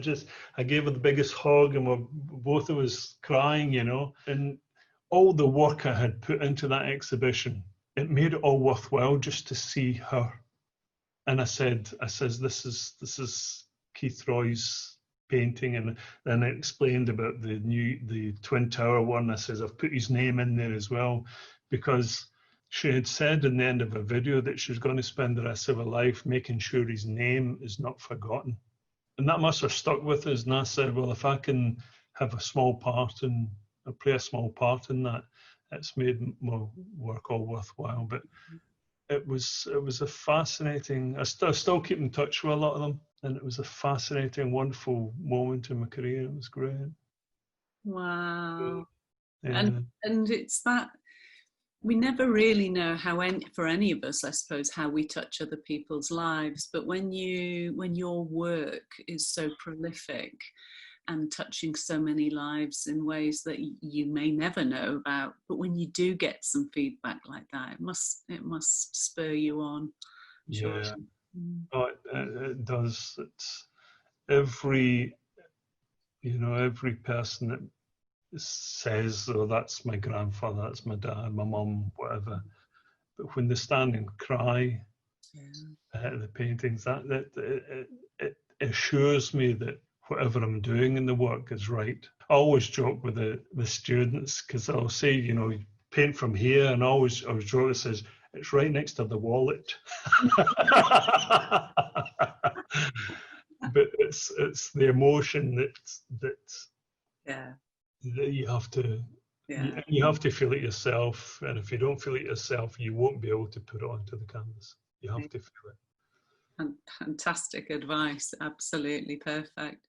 I gave her the biggest hug, and we're both of us crying, you know. And all the work I had put into that exhibition, it made it all worthwhile just to see her. And I says, this is Keith Roy's painting, and then I explained about the Twin Tower one. I says, I've put his name in there as well, because she had said in the end of a video that she's going to spend the rest of her life making sure his name is not forgotten. And that must have stuck with us. And I said, well, if I can have a small part and play a small part in that, it's made my work all worthwhile. But it was a fascinating, I still keep in touch with a lot of them, and it was a fascinating, wonderful moment in my career. It was great. Wow. Yeah. And it's that we never really know how for any of us, I suppose, how we touch other people's lives, but when your work is so prolific and touching so many lives in ways that you may never know about, but when you do get some feedback like that, it must spur you on. Yeah. Sure. Oh, it does. It's every person that says, oh, that's my grandfather, that's my dad, my mum, whatever, but when they stand and cry at the paintings, it assures me that whatever I'm doing in the work is right. I always joke with the students, because I'll say, paint from here, and I always joke, it says, it's right next to the wallet. But it's the emotion that you have to you have to feel it yourself, and if you don't feel it yourself, you won't be able to put it onto the canvas. You have to feel it. Fantastic advice, absolutely perfect.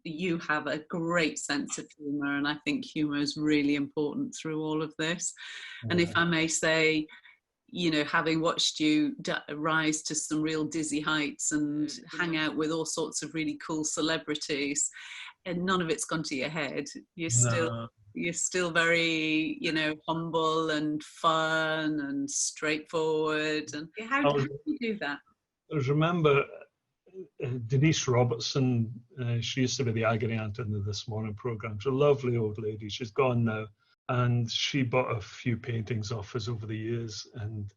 You have a great sense of humour, and I think humour is really important through all of this. And if I may say, having watched you rise to some real dizzy heights and hang out with all sorts of really cool celebrities, and none of it's gone to your head, you're still very, humble and fun and straightforward. And how do you do that? I remember Denise Robertson, she used to be the agony aunt in the This Morning programme. She's a lovely old lady. She's gone now. And she bought a few paintings off us over the years. And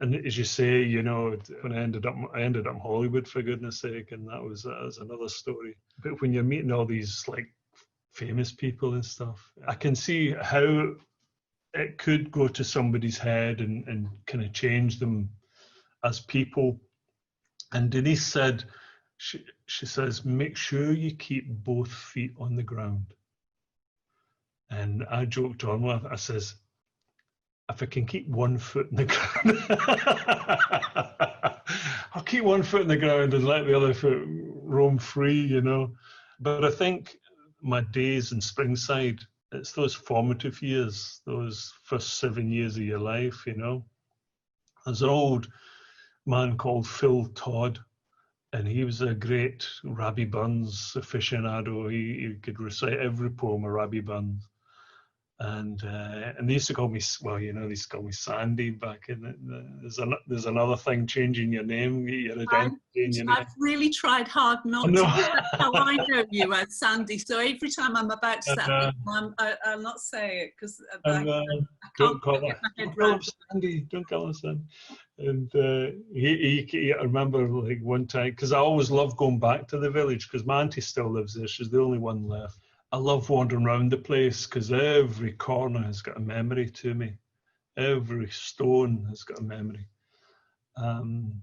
as you say, when I ended up in Hollywood, for goodness sake, and that was another story. But when you're meeting all these like famous people and stuff, I can see how it could go to somebody's head and kind of change them as people. And Denise said, she says, make sure you keep both feet on the ground. And I joked on with her, I says, if I can keep one foot in the ground, I'll keep one foot in the ground and let the other foot roam free, But I think my days in Springside, it's those formative years, those first 7 years of your life, There's an old man called Phil Todd, and he was a great Rabbie Burns aficionado. He could recite every poem of Rabbie Burns. And they used to call me, they used to call me Sandy back in it. There's another thing, changing your name, your identity in your name. I've really tried hard not to. That's how I know you as Sandy. So every time I'm about to say I'll not say it, because I can't get my head around. Don't call him Sandy. And I remember like one time, because I always love going back to the village, because my auntie still lives there. She's the only one left. I love wandering around the place, because every corner has got a memory to me. Every stone has got a memory. And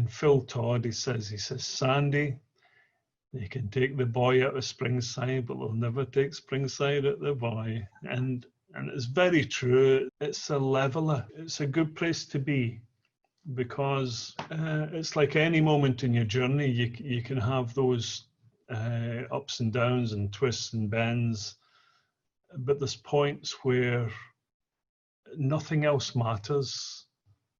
Phil Todd, he says, Sandy, they can take the boy out of Springside, but they'll never take Springside out the boy. And it's very true. It's a leveler. It's a good place to be, because it's like any moment in your journey, you can have those ups and downs and twists and bends, but there's points where nothing else matters,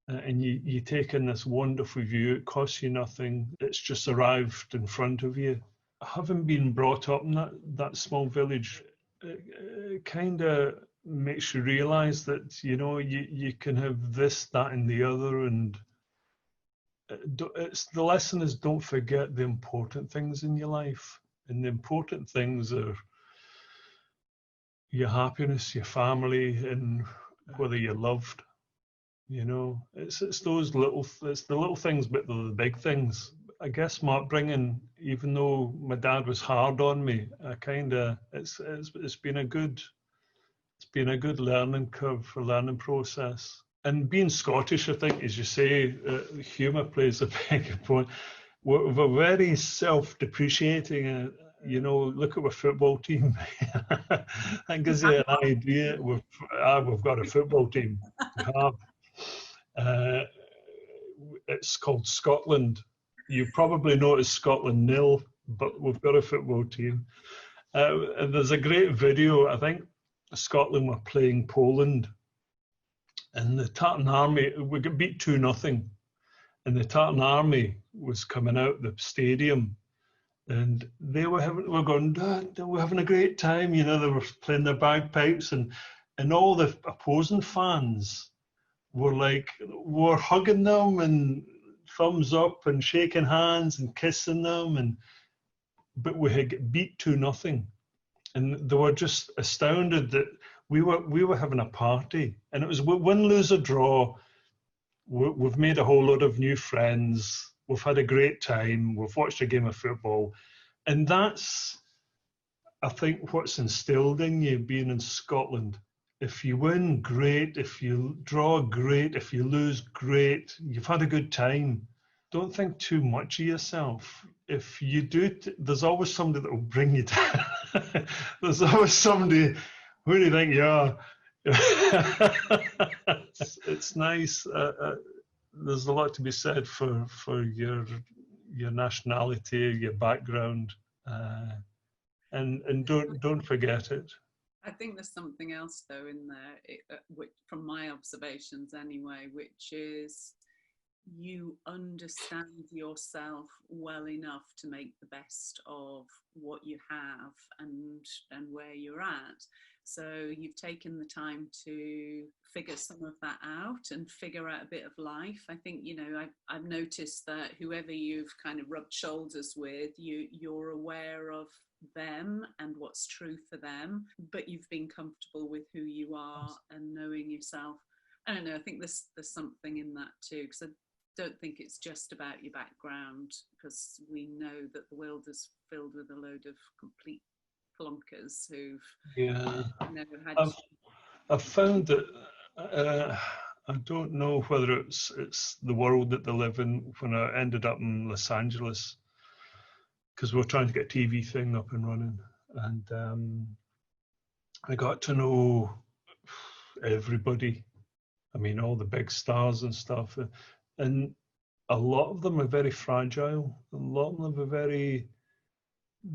and you take in this wonderful view. It costs you nothing. It's just arrived in front of you. Having been brought up in that small village, it kind of makes you realize that you can have this, that, and the other, and the lesson is, don't forget the important things in your life. And the important things are your happiness, your family, and whether you're loved. You know, it's the little things, but they're the big things. I guess my upbringing, even though my dad was hard on me, I kind of it's been a good learning curve, a learning process. And being Scottish, I think, as you say, humour plays a big point. We're very self-depreciating. You know, look at our football team. That gives you an idea. We've got a football team. We have. It's called Scotland. You probably noticed Scotland nil, but we've got a football team. And there's a great video. I think Scotland were playing Poland, and the Tartan Army, we got beat 2-0, and the Tartan Army was coming out the stadium, and they were going, we're having a great time. You know, they were playing their bagpipes, and all the opposing fans were hugging them and thumbs up and shaking hands and kissing them, but we had beat 2-0, and they were just astounded that we were having a party, and it was win, lose or draw. We've made a whole lot of new friends. We've had a great time. We've watched a game of football, and that's, I think, what's instilled in you being in Scotland. If you win, great. If you draw, great. If you lose, great. You've had a good time. Don't think too much of yourself. If you do, there's always somebody that will bring you down. There's always somebody, who do you think you are? It's nice. There's a lot to be said for your nationality, your background, and don't forget it. I think there's something else though in there, which, from my observations anyway, which is you understand yourself well enough to make the best of what you have and where you're at. So you've taken the time to figure some of that out and figure out a bit of life. I think, you know, I've noticed that whoever you've kind of rubbed shoulders with, you're aware of them and what's true for them, but you've been comfortable with who you are and knowing yourself. I don't know, I think there's something in that too, because I don't think it's just about your background, because we know that the world is filled with a load of complete flunkers who've had. I've found that I don't know whether it's the world that they live in. When I ended up in Los Angeles, because we're trying to get a TV thing up and running, and I got to know everybody. I mean, all the big stars and stuff, and a lot of them are very fragile. A lot of them are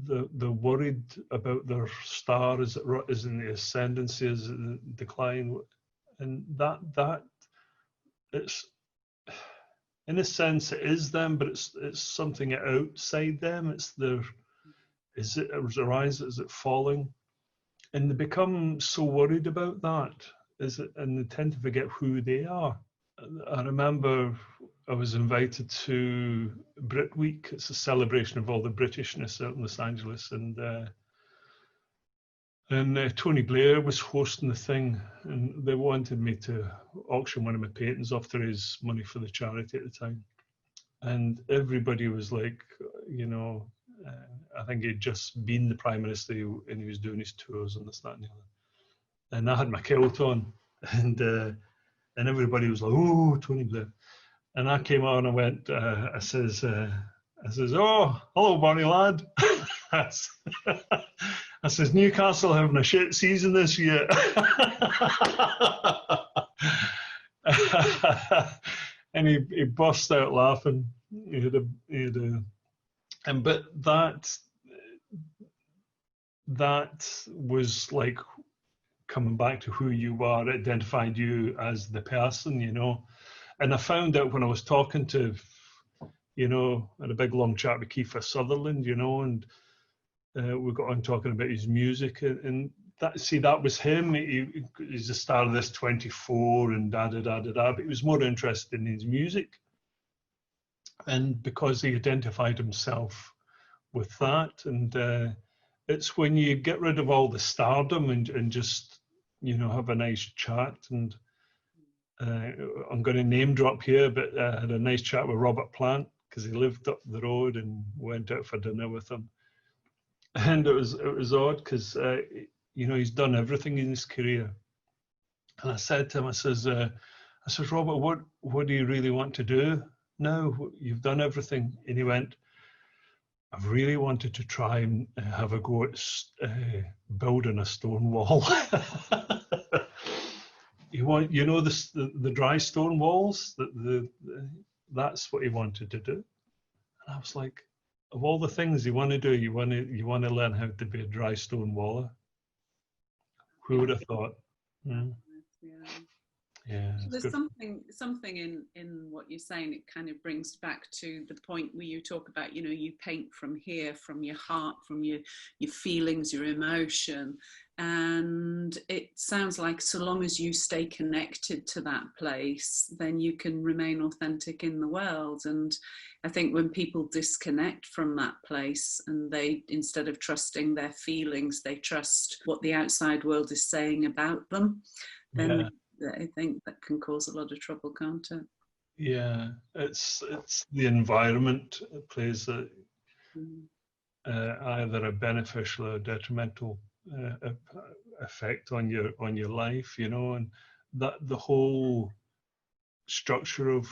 they're worried about their star is in the ascendancy, is it the decline, and that it's, in a sense, it is them, but it's something outside them. It's is their eyes? Is it falling? And they become so worried about that. And they tend to forget who they are. I remember I was invited to Brit Week. It's a celebration of all the Britishness out in Los Angeles, and Tony Blair was hosting the thing, and they wanted me to auction one of my paintings off to raise money for the charity at the time. And everybody was like, you know, I think he'd just been the Prime Minister and he was doing his tours and this, that, and the other. And I had my kilt on, and everybody was like, "Oh, Tony Blair." And I came out and I went, I says, "Oh, hello, Barney lad." I says, "Newcastle having a shit season this year." And he burst out laughing. But that was like coming back to who you are, identified you as the person, you know. And I found out when I was talking to, you know, had a big long chat with Kiefer Sutherland, you know, and we got on talking about his music, and that was him. He's the star of this 24 and but he was more interested in his music, and because he identified himself with that, and it's when you get rid of all the stardom and just, you know, have a nice chat. And I'm going to name drop here, but I had a nice chat with Robert Plant because he lived up the road, and went out for dinner with him. And it was odd because you know, he's done everything in his career. And I said to him, I says, Robert, what do you really want to do now? You've done everything. And he went, I've really wanted to try and have a go at building a stone wall. You know, the dry stone walls, that's what he wanted to do. And I was like, of all the things you want to do, you want to learn how to be a dry stone waller. Who would have thought? Mm. Yeah, there's something in what you're saying. It kind of brings back to the point where you talk about, you know, you paint from here, from your heart, from your feelings, your emotion. And it sounds like so long as you stay connected to that place, then you can remain authentic in the world. And I think when people disconnect from that place, and they, instead of trusting their feelings, they trust what the outside world is saying about them, then I think that can cause a lot of trouble, can't it? Yeah, it's the environment. It plays either a beneficial or detrimental effect on your life, you know. And that the whole structure of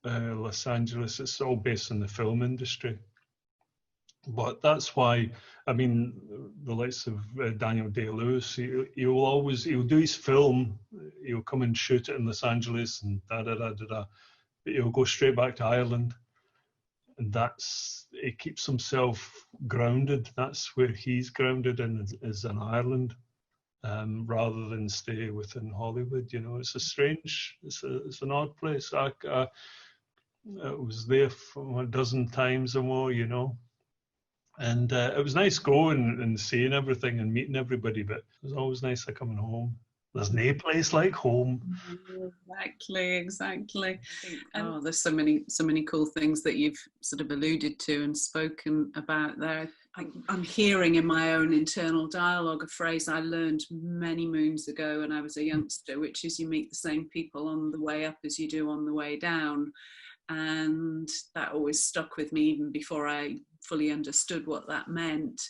Los Angeles, it's all based on the film industry. But that's why, I mean, the likes of Daniel Day-Lewis, he'll do his film, he'll come and shoot it in Los Angeles and but he'll go straight back to Ireland. And he keeps himself grounded. That's where he's grounded in, is in Ireland, rather than stay within Hollywood. You know, it's an odd place. I was there for a dozen times or more, you know. And it was nice going and seeing everything and meeting everybody, but it was always nicer coming home. There's no place like home. Exactly. Oh, there's so many cool things that you've sort of alluded to and spoken about there. I'm hearing in my own internal dialogue a phrase I learned many moons ago when I was a youngster, which is you meet the same people on the way up as you do on the way down. And that always stuck with me even before I fully understood what that meant.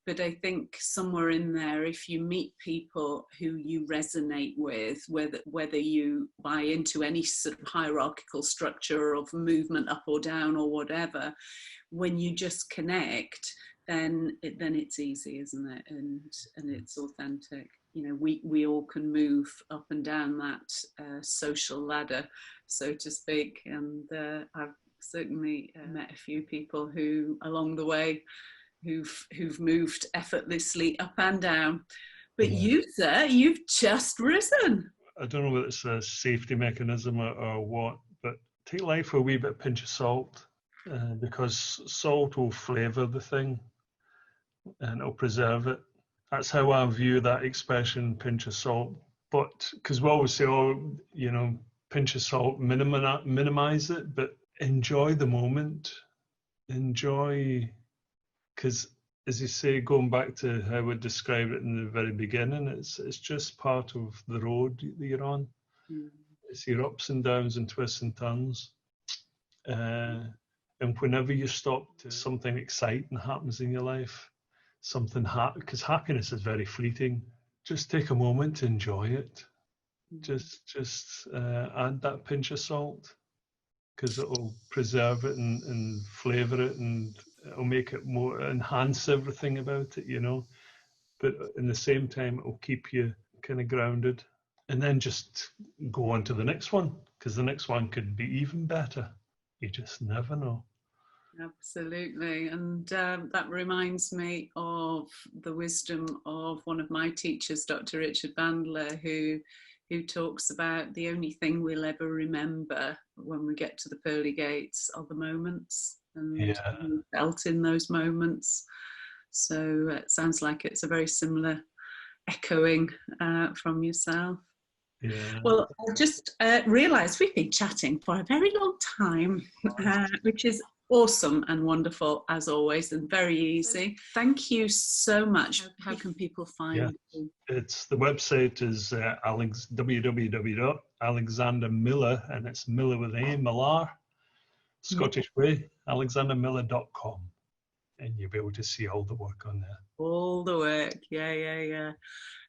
But I think somewhere in there, if you meet people who you resonate with, whether you buy into any sort of hierarchical structure of movement up or down or whatever, when you just connect, then it's easy, isn't it? And it's authentic. You know, we all can move up and down that social ladder, so to speak. And I've certainly met a few people who, along the way, who've moved effortlessly up and down. But you, sir, you've just risen. I don't know whether it's a safety mechanism or what, but take life with a wee bit of pinch of salt, because salt will flavour the thing and it'll preserve it. That's how I view that expression, pinch of salt. But because we always say, oh, you know, pinch of salt, minimize it, but enjoy the moment. Enjoy, because as you say, going back to how we described it in the very beginning, it's just part of the road that you're on. It's your ups and downs and twists and turns. And whenever you stop, something exciting happens in your life. Because happiness is very fleeting. Just take a moment to enjoy it. Just add that pinch of salt, because it'll preserve it and flavour it, and it'll make it more, enhance everything about it, you know. But in the same time, it'll keep you kind of grounded. And then just go on to the next one, because the next one could be even better. You just never know. Absolutely. And that reminds me of the wisdom of one of my teachers, Dr. Richard Bandler, who talks about the only thing we'll ever remember when we get to the pearly gates are the moments, and we felt in those moments. So it sounds like it's a very similar echoing from yourself. Yeah. Well, I just realised we've been chatting for a very long time, which is awesome and wonderful as always, and very easy. Thank you so much. How can people find you? It's the website is www.alexandermillar, and it's Miller with A, Millar, Scottish way, alexandermillar.com, and you'll be able to see all the work on there. All the work, yeah.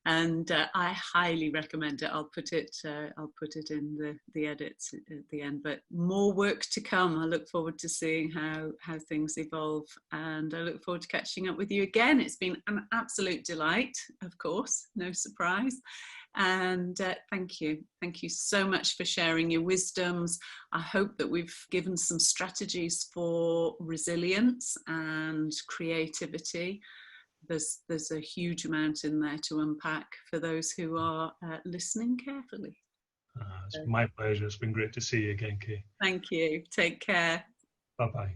And I highly recommend it. I'll put it in the edits at the end. But more work to come. I look forward to seeing how things evolve, and I look forward to catching up with you again. It's been an absolute delight, of course, no surprise. And thank you so much for sharing your wisdoms. I hope that we've given some strategies for resilience and creativity. There's a huge amount in there to unpack for those who are listening carefully. It's my pleasure. It's been great to see you again, Kay. Thank you. Take care. Bye-bye.